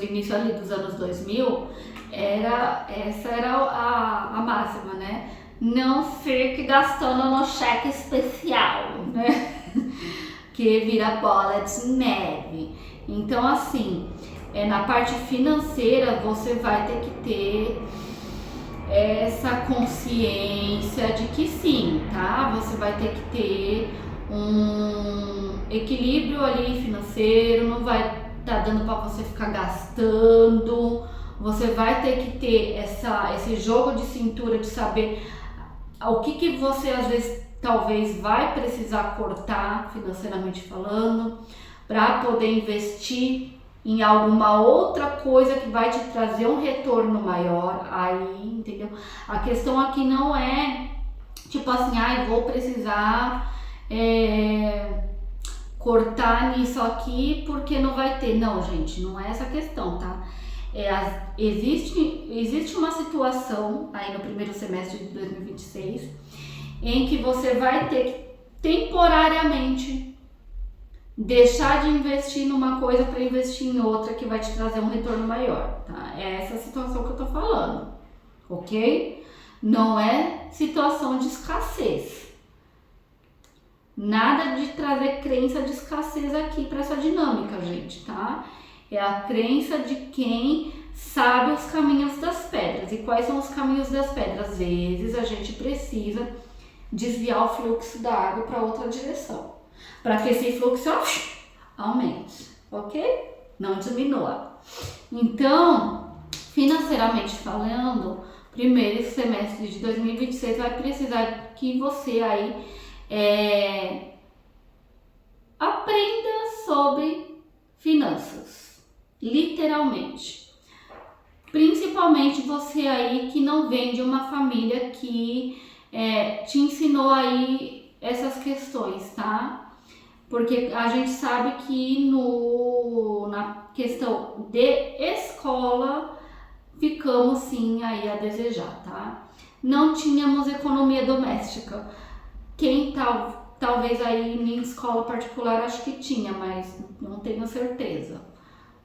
início ali dos anos 2000, essa era a máxima, né? Não fique gastando no cheque especial, né? Que vira bola de neve. Então, assim, na parte financeira, você vai ter que ter essa consciência de que sim, tá? Você vai ter que ter um equilíbrio ali financeiro, não vai tá dando para você ficar gastando. Você vai ter que ter esse jogo de cintura de saber o que você às vezes talvez vai precisar cortar financeiramente falando para poder investir em alguma outra coisa que vai te trazer um retorno maior. Aí, entendeu? A questão aqui não é tipo assim, vou precisar cortar nisso aqui porque não vai ter. Não, gente, não é essa a questão, tá? Existe uma situação aí no primeiro semestre de 2026 em que você vai ter que temporariamente deixar de investir numa coisa para investir em outra que vai te trazer um retorno maior, tá? É essa situação que eu tô falando, ok? Não é situação de escassez. Nada de trazer crença de escassez aqui para essa dinâmica, gente, tá? É a crença de quem sabe os caminhos das pedras. E quais são os caminhos das pedras? Às vezes a gente precisa desviar o fluxo da água para outra direção, para que esse fluxo aumente, ok? Não diminua. Então, financeiramente falando, primeiro semestre de 2026 vai precisar que você aí aprenda sobre finanças, literalmente. Principalmente você aí que não vem de uma família que te ensinou aí essas questões, tá? Porque a gente sabe que na questão de escola ficamos sim aí a desejar, tá? Não tínhamos economia doméstica. Quem talvez aí em escola particular acho que tinha, mas não tenho certeza.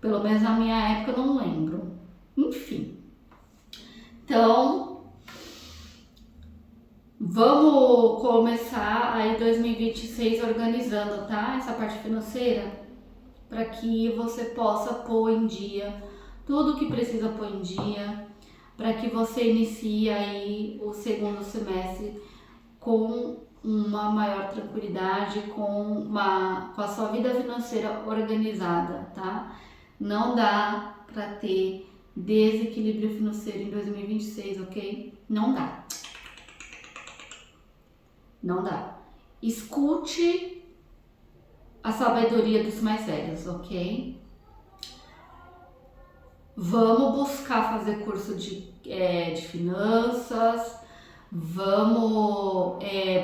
Pelo menos na minha época eu não lembro. Enfim. Então, vamos começar aí 2026 organizando, tá? Essa parte financeira, para que você possa pôr em dia tudo que precisa pôr em dia, para que você inicie aí o segundo semestre com uma maior tranquilidade, com a sua vida financeira organizada, tá? Não dá para ter desequilíbrio financeiro em 2026, ok? Não dá. Não dá. Escute a sabedoria dos mais velhos, ok? Vamos buscar fazer curso de finanças, vamos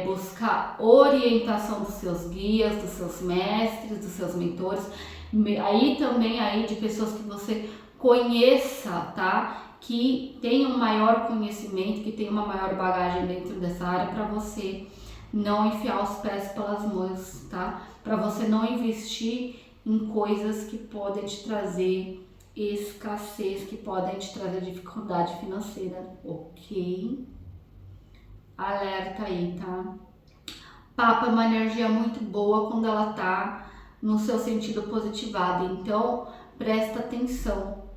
buscar orientação dos seus guias, dos seus mestres, dos seus mentores, aí também aí de pessoas que você conheça, tá? Que tenham um maior conhecimento, que tenham uma maior bagagem dentro dessa área, para você não enfiar os pés pelas mãos, tá? Para você não investir em coisas que podem te trazer escassez, que podem te trazer dificuldade financeira, ok? Alerta aí, tá? Papa é uma energia muito boa quando ela tá no seu sentido positivado, então presta atenção.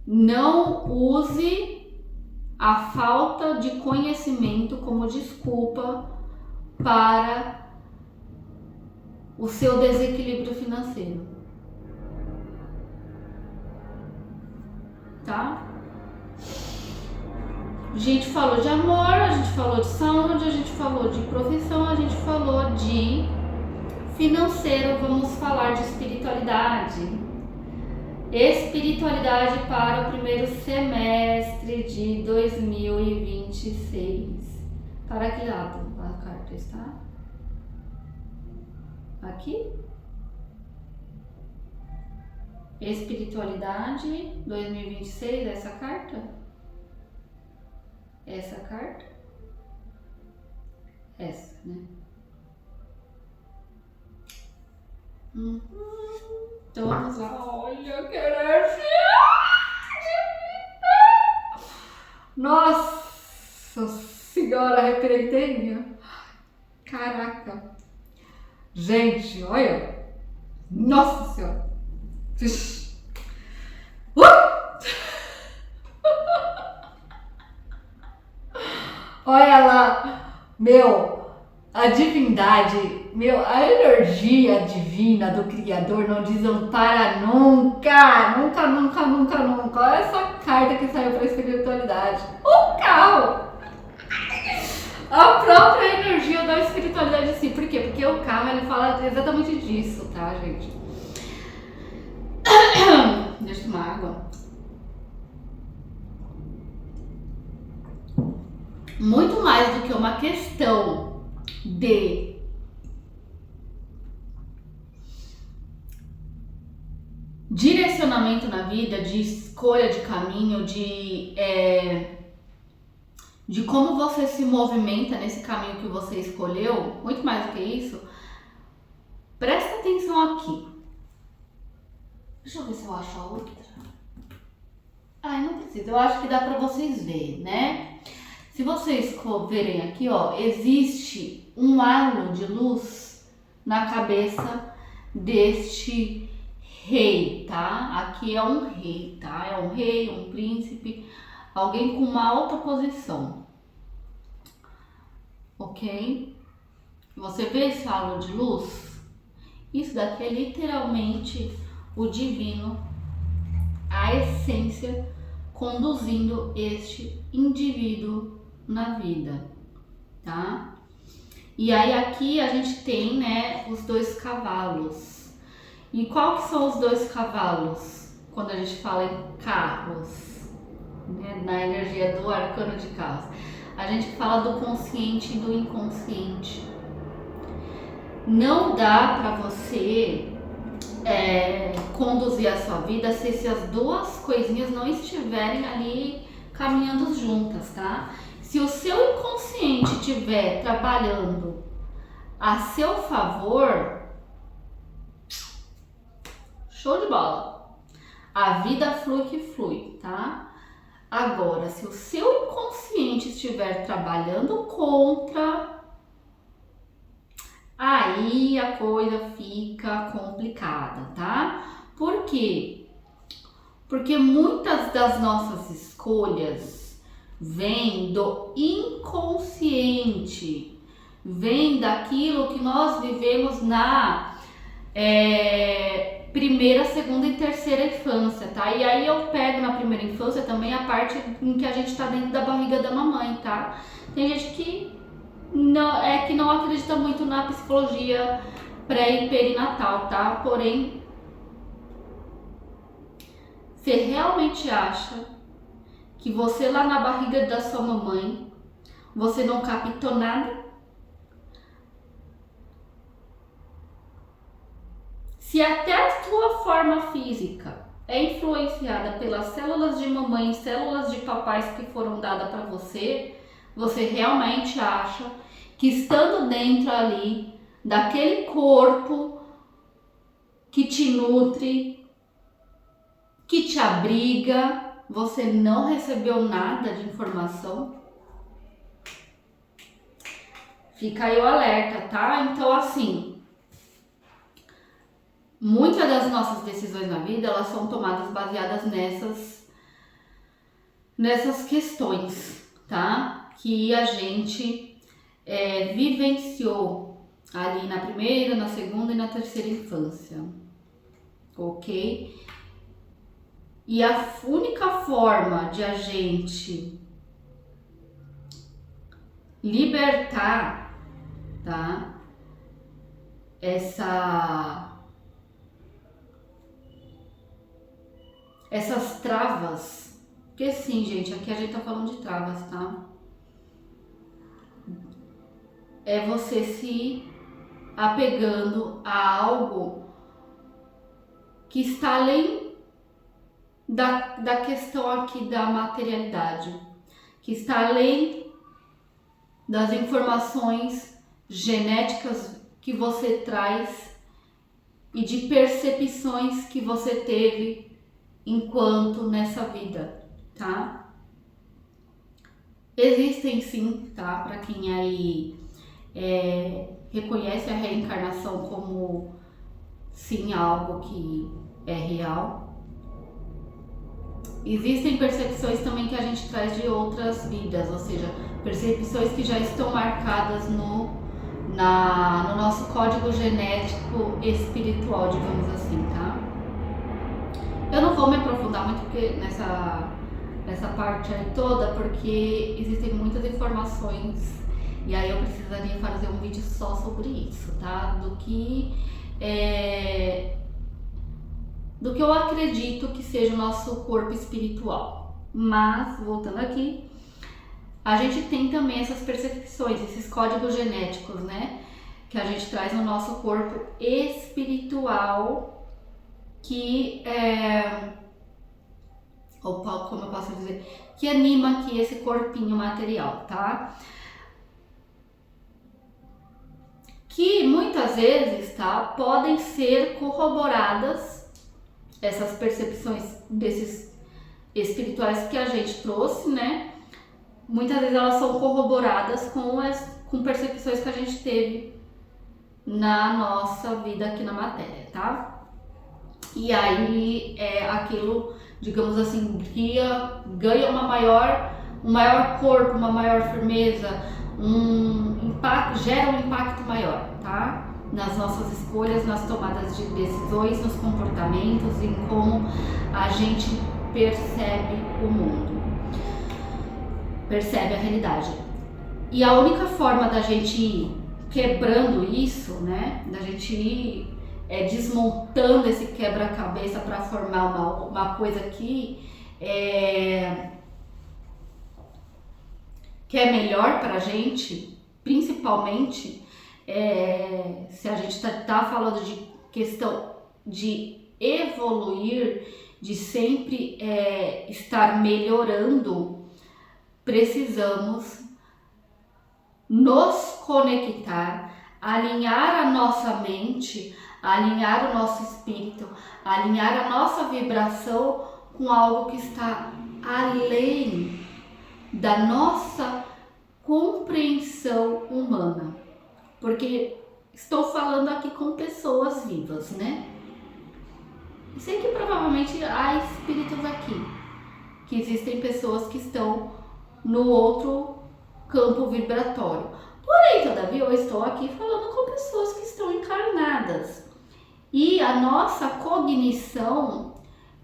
Não use a falta de conhecimento como desculpa para o seu desequilíbrio financeiro, tá? A gente falou de amor, a gente falou de saúde, a gente falou de profissão, a gente falou de financeiro. Vamos falar de espiritualidade. Espiritualidade para o primeiro semestre de 2026. Para que lado a carta está? Aqui? Espiritualidade 2026, essa carta? Essa carta? Essa, né? Então vamos lá. Olha que energia! Nossa senhora, repreendei. Caraca. Gente, olha. Nossa senhora. Olha lá, a divindade, a energia divina do Criador não desampara nunca, nunca, nunca, nunca, nunca. Olha essa carta que saiu para a espiritualidade. O carro! A própria energia da espiritualidade em si. Por quê? Porque o carro, ele fala exatamente disso, tá, gente? Deixa eu tomar água. Muito mais do que uma questão de direcionamento na vida, de escolha de caminho, de como você se movimenta nesse caminho que você escolheu, muito mais do que isso, presta atenção aqui. Deixa eu ver se eu acho a outra. Ai, não precisa, eu acho que dá pra vocês verem, né? Se vocês verem aqui, ó, existe um halo de luz na cabeça deste rei, tá? Aqui é um rei, tá? É um rei, um príncipe, alguém com uma alta posição, ok? Você vê esse halo de luz? Isso daqui é literalmente o divino, a essência, conduzindo este indivíduo na vida, tá? E aí aqui a gente tem, né, os dois cavalos. E qual que são os dois cavalos quando a gente fala em carros? né, na energia do arcano de caos. A gente fala do consciente e do inconsciente. Não dá para você conduzir a sua vida se essas duas coisinhas não estiverem ali caminhando juntas, tá? Se o seu inconsciente estiver trabalhando a seu favor, show de bola. A vida flui que flui, tá? Agora, se o seu inconsciente estiver trabalhando contra, aí a coisa fica complicada, tá? Por quê? Porque muitas das nossas escolhas vêm do inconsciente, vem daquilo que nós vivemos na primeira, segunda e terceira infância, tá? E aí eu pego na primeira infância também a parte em que a gente tá dentro da barriga da mamãe, tá? Tem gente que não acredita muito na psicologia pré e perinatal, tá? Porém, você realmente acha que você lá na barriga da sua mamãe, você não captou nada? Se até a sua forma física é influenciada pelas células de mamãe e células de papais que foram dadas para você, você realmente acha que estando dentro ali daquele corpo que te nutre, que te abriga, você não recebeu nada de informação? Fica aí o alerta, tá? Então, assim, muitas das nossas decisões na vida, elas são tomadas baseadas nessas questões, tá? Que a gente vivenciou ali na primeira, na segunda e na terceira infância, ok? E a única forma de a gente libertar, tá? Essas travas, porque sim, gente, aqui a gente tá falando de travas, tá? É você se apegando a algo que está além da questão aqui da materialidade, que está além das informações genéticas que você traz e de percepções que você teve enquanto nessa vida, tá? Existem sim, tá? Para quem aí reconhece a reencarnação como sim algo que é real. Existem percepções também que a gente traz de outras vidas, ou seja, percepções que já estão marcadas no nosso código genético espiritual, digamos assim, tá? Eu não vou me aprofundar muito nessa parte aí toda, porque existem muitas informações e aí eu precisaria fazer um vídeo só sobre isso, tá? Do que eu acredito que seja o nosso corpo espiritual. Mas, voltando aqui, a gente tem também essas percepções, esses códigos genéticos, né? Que a gente traz no nosso corpo espiritual, que como eu posso dizer, que anima aqui esse corpinho material, tá? Que muitas vezes, tá, podem ser corroboradas, essas percepções desses espirituais que a gente trouxe, né? Muitas vezes elas são corroboradas com percepções que a gente teve na nossa vida aqui na matéria, tá? E aí aquilo, digamos assim, ganha um maior corpo, uma maior firmeza, gera um impacto maior, tá? Nas nossas escolhas, nas tomadas de decisões, nos comportamentos, em como a gente percebe o mundo, percebe a realidade. E a única forma da gente ir quebrando isso, né, da gente ir desmontando esse quebra-cabeça para formar uma coisa aqui, que é melhor para a gente, principalmente se a gente tá falando de questão de evoluir, de sempre estar melhorando, precisamos nos conectar, alinhar a nossa mente, alinhar o nosso espírito, alinhar a nossa vibração com algo que está além da nossa compreensão humana. Porque estou falando aqui com pessoas vivas, né? E sei que provavelmente há espíritos aqui, que existem pessoas que estão no outro campo vibratório. Porém, todavia, eu estou aqui falando com pessoas que estão encarnadas. E a nossa cognição,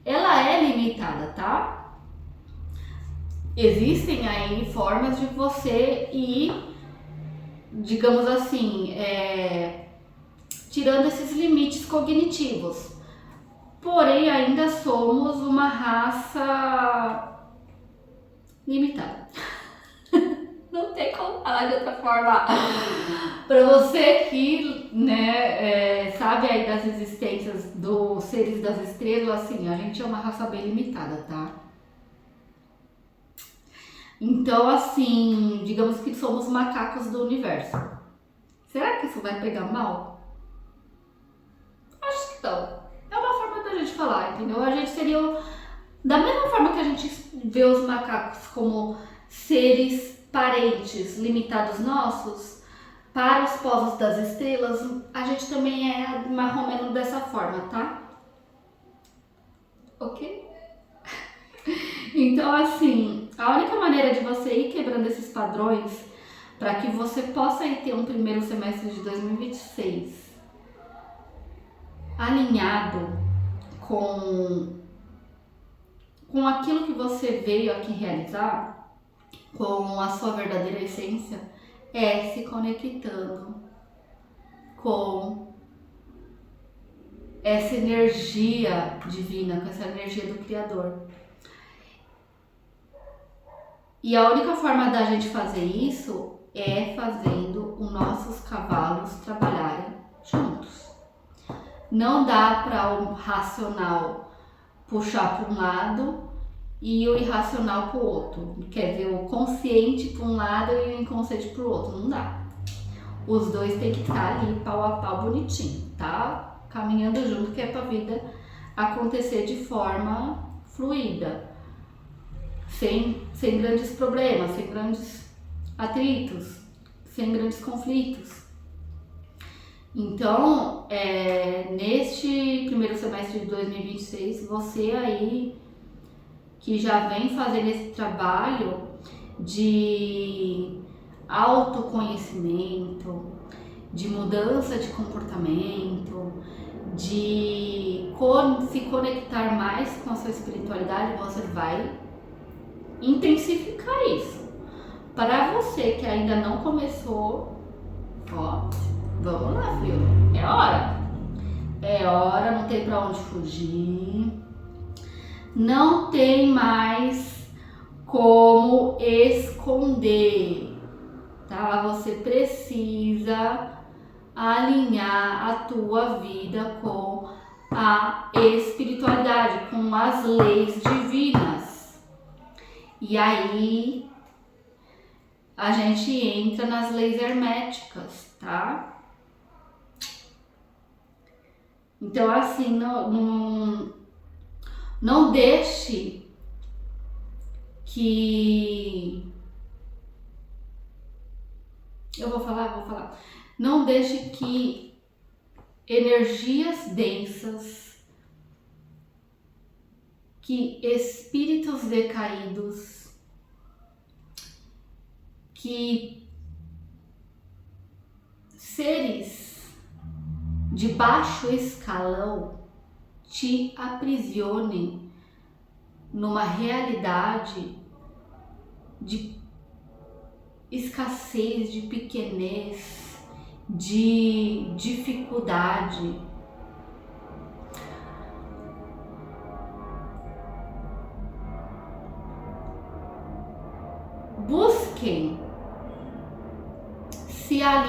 ela é limitada, tá? Existem aí formas de você ir, digamos assim, tirando esses limites cognitivos. Porém, ainda somos uma raça limitada. Não tem como falar de outra forma. Para você que, né, sabe aí das existências dos seres das estrelas, assim, a gente é uma raça bem limitada, tá? Então, assim, digamos que somos macacos do universo. Será que isso vai pegar mal? Acho que não. É uma forma da gente falar, entendeu? A gente seria, da mesma forma que a gente vê os macacos como seres parentes limitados nossos, para os povos das estrelas, a gente também é mais ou menos dessa forma, tá? Ok? Então, assim, a única maneira de você ir quebrando esses padrões para que você possa ir ter um primeiro semestre de 2026 alinhado com aquilo que você veio aqui realizar, com a sua verdadeira essência, se conectando com essa energia divina, com essa energia do Criador. E a única forma da gente fazer isso é fazendo os nossos cavalos trabalharem juntos. Não dá para o racional puxar para um lado e o irracional para o outro. Quer dizer, o consciente para um lado e o inconsciente para o outro. Não dá. Os dois tem que estar ali pau a pau bonitinho, tá? Caminhando junto, que é para a vida acontecer de forma fluida, sem grandes problemas, sem grandes atritos, sem grandes conflitos. Então, neste primeiro semestre de 2026, você aí que já vem fazendo esse trabalho de autoconhecimento, de mudança de comportamento, de se conectar mais com a sua espiritualidade, você vai intensificar isso. Para você que ainda não começou, ó, vamos lá, filho, é hora, não tem para onde fugir, não tem mais como esconder, tá? Você precisa alinhar a tua vida com a espiritualidade, com as leis divinas. E aí a gente entra nas leis herméticas, tá? Então, assim, não deixe que... Eu vou falar. Não deixe que energias densas, que espíritos decaídos, que seres de baixo escalão te aprisionem numa realidade de escassez, de pequenez, de dificuldade. Busquem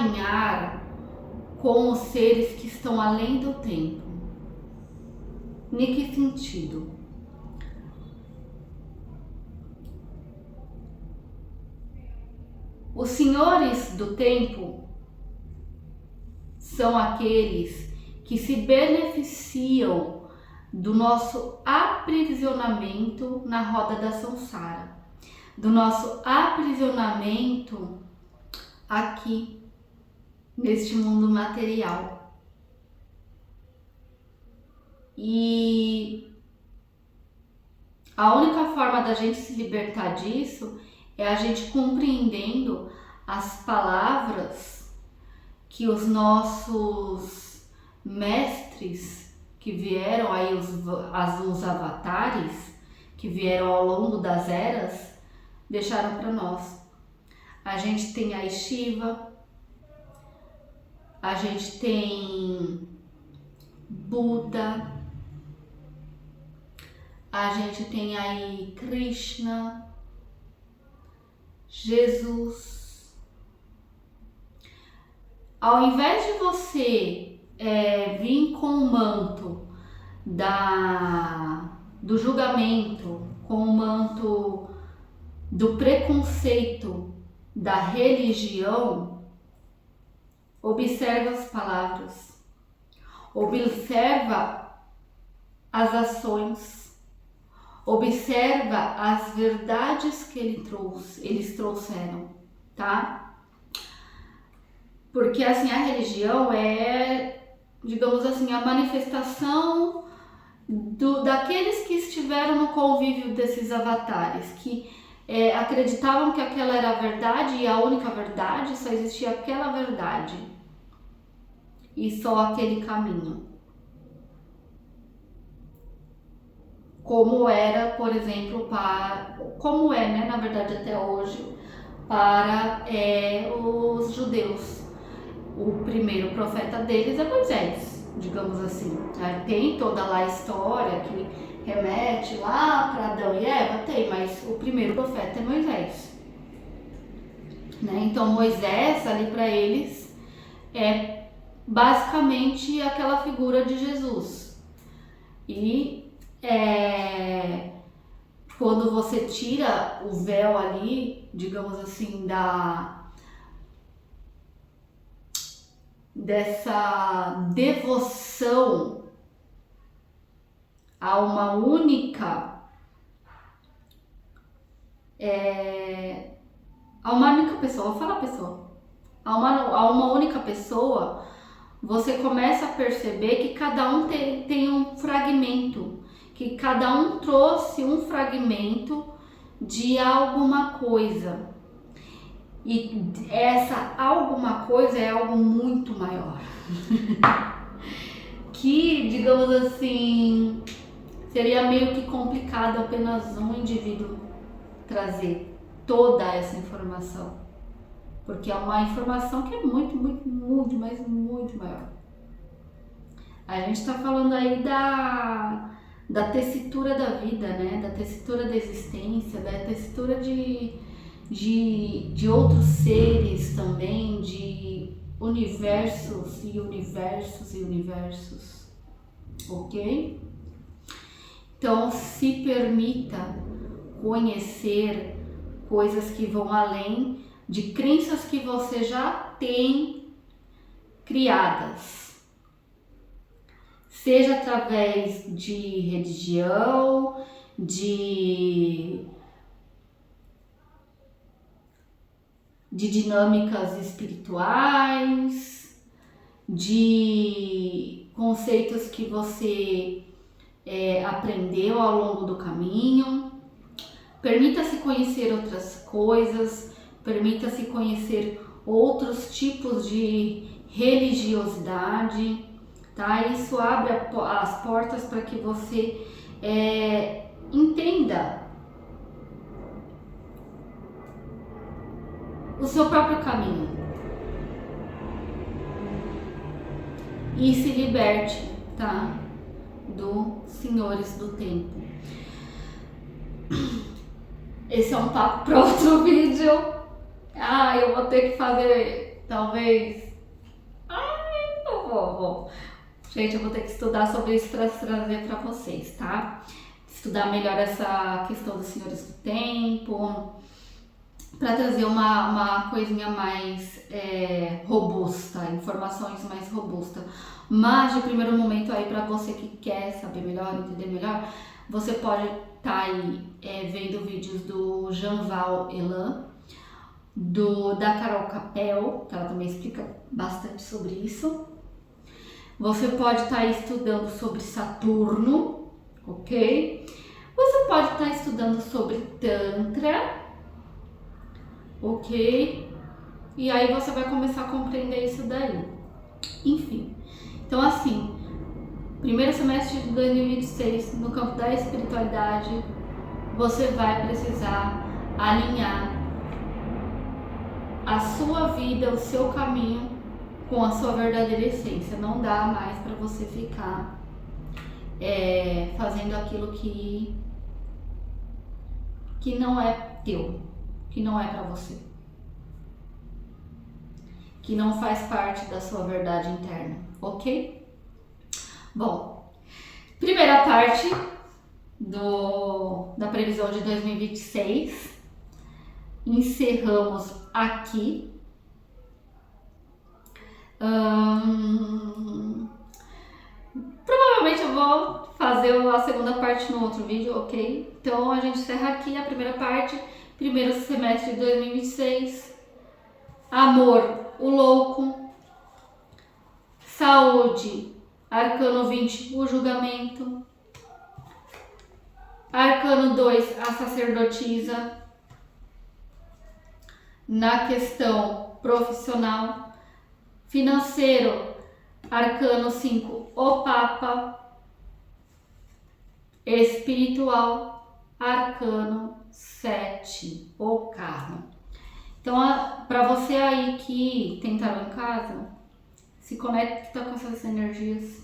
alinhar com os seres que estão além do tempo. Em que sentido? Os senhores do tempo são aqueles que se beneficiam do nosso aprisionamento na roda da samsara, do nosso aprisionamento aqui neste mundo material. E a única forma da gente se libertar disso é a gente compreendendo as palavras que os nossos mestres que vieram aí, os avatares que vieram ao longo das eras, deixaram para nós. A gente tem a Shiva, a gente tem Buda, a gente tem aí Krishna, Jesus. Ao invés de você vir com o manto do julgamento, com o manto do preconceito da religião, observa as palavras, observa as ações, observa as verdades que eles trouxeram, tá? Porque assim, a religião é, digamos assim, a manifestação daqueles que estiveram no convívio desses avatares, que acreditavam que aquela era a verdade e a única verdade, só existia aquela verdade e só aquele caminho. Como era, por exemplo, como é, né, na verdade até hoje, para os judeus. O primeiro profeta deles é Moisés, digamos assim. Tem toda lá a história que remete lá para Adão e Eva, tem, mas o primeiro profeta é Moisés. Né? Então Moisés ali para eles é basicamente aquela figura de Jesus. E quando você tira o véu ali, digamos assim, dessa devoção a uma única pessoa, vou falar pessoa, a uma única pessoa, você começa a perceber que cada um tem um fragmento, que cada um trouxe um fragmento de alguma coisa. E essa alguma coisa é algo muito maior. Que, digamos assim, seria meio que complicado apenas um indivíduo trazer toda essa informação. Porque é uma informação que é muito, muito, muito, mas muito maior. A gente está falando aí da tessitura da vida, né? Da tessitura da existência, da tessitura de outros seres também, de universos e universos e universos, ok? Então se permita conhecer coisas que vão além de crenças que você já tem criadas, seja através de religião, de dinâmicas espirituais, de conceitos que você aprendeu ao longo do caminho. Permita-se conhecer outras coisas, permita-se conhecer outros tipos de religiosidade, tá? Isso abre as portas para que você entenda o seu próprio caminho e se liberte, tá? Dos senhores do tempo. Esse é um papo para outro vídeo. Eu vou ter que fazer talvez. Ai, eu vou. Gente, eu vou ter que estudar sobre isso para trazer para vocês, tá? Estudar melhor essa questão dos senhores do tempo, para trazer uma coisinha mais robusta, informações mais robustas. Mas de primeiro momento aí, para você que quer saber melhor, entender melhor, você pode estar aí vendo vídeos do Janval Elan, da Carol Capel, que ela também explica bastante sobre isso. Você pode estar estudando sobre Saturno, ok? Você pode estar estudando sobre Tantra, ok? E aí você vai começar a compreender isso daí. Enfim, então assim, primeiro semestre de 2026, no campo da espiritualidade, você vai precisar alinhar a sua vida, o seu caminho com a sua verdadeira essência. Não dá mais para você ficar fazendo aquilo que não é teu, que não é para você, que não faz parte da sua verdade interna, ok? Bom, primeira parte da previsão de 2026, encerramos aqui. Provavelmente eu vou fazer a segunda parte no outro vídeo, ok? Então a gente encerra aqui a primeira parte, primeiro semestre de 2026. Amor, o louco. Saúde, arcano 20, o julgamento. Arcano 2, a sacerdotisa. Na questão profissional. Financeiro, arcano 5, o Papa. Espiritual, arcano 7, o Carro. Então, para você aí que tem tarô em casa, se conecta com essas energias.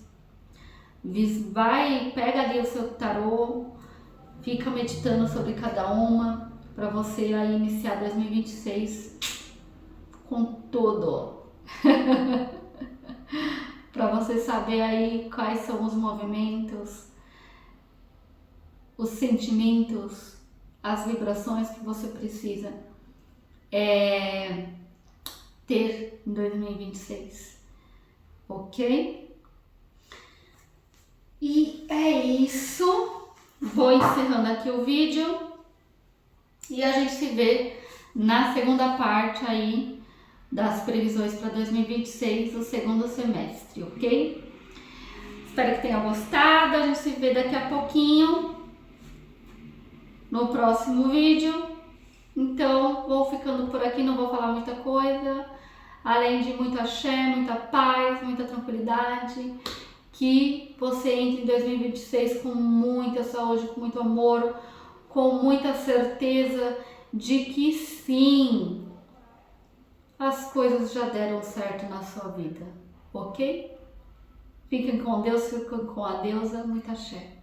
Pega ali o seu tarô, fica meditando sobre cada uma, para você aí iniciar 2026 com tudo. Para você saber aí quais são os movimentos, os sentimentos, as vibrações que você precisa ter em 2026, ok? E é isso. Vou encerrando aqui o vídeo e a gente se vê na segunda parte aí das previsões para 2026, o segundo semestre, ok? Espero que tenha gostado. A gente se vê daqui a pouquinho no próximo vídeo. Então, vou ficando por aqui, não vou falar muita coisa, além de muito axé, muita paz, muita tranquilidade, que você entre em 2026 com muita saúde, com muito amor, com muita certeza de que sim, as coisas já deram certo na sua vida, ok? Fiquem com Deus, fiquem com a deusa, muita axé.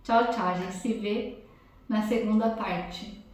Tchau, tchau, a gente se vê na segunda parte.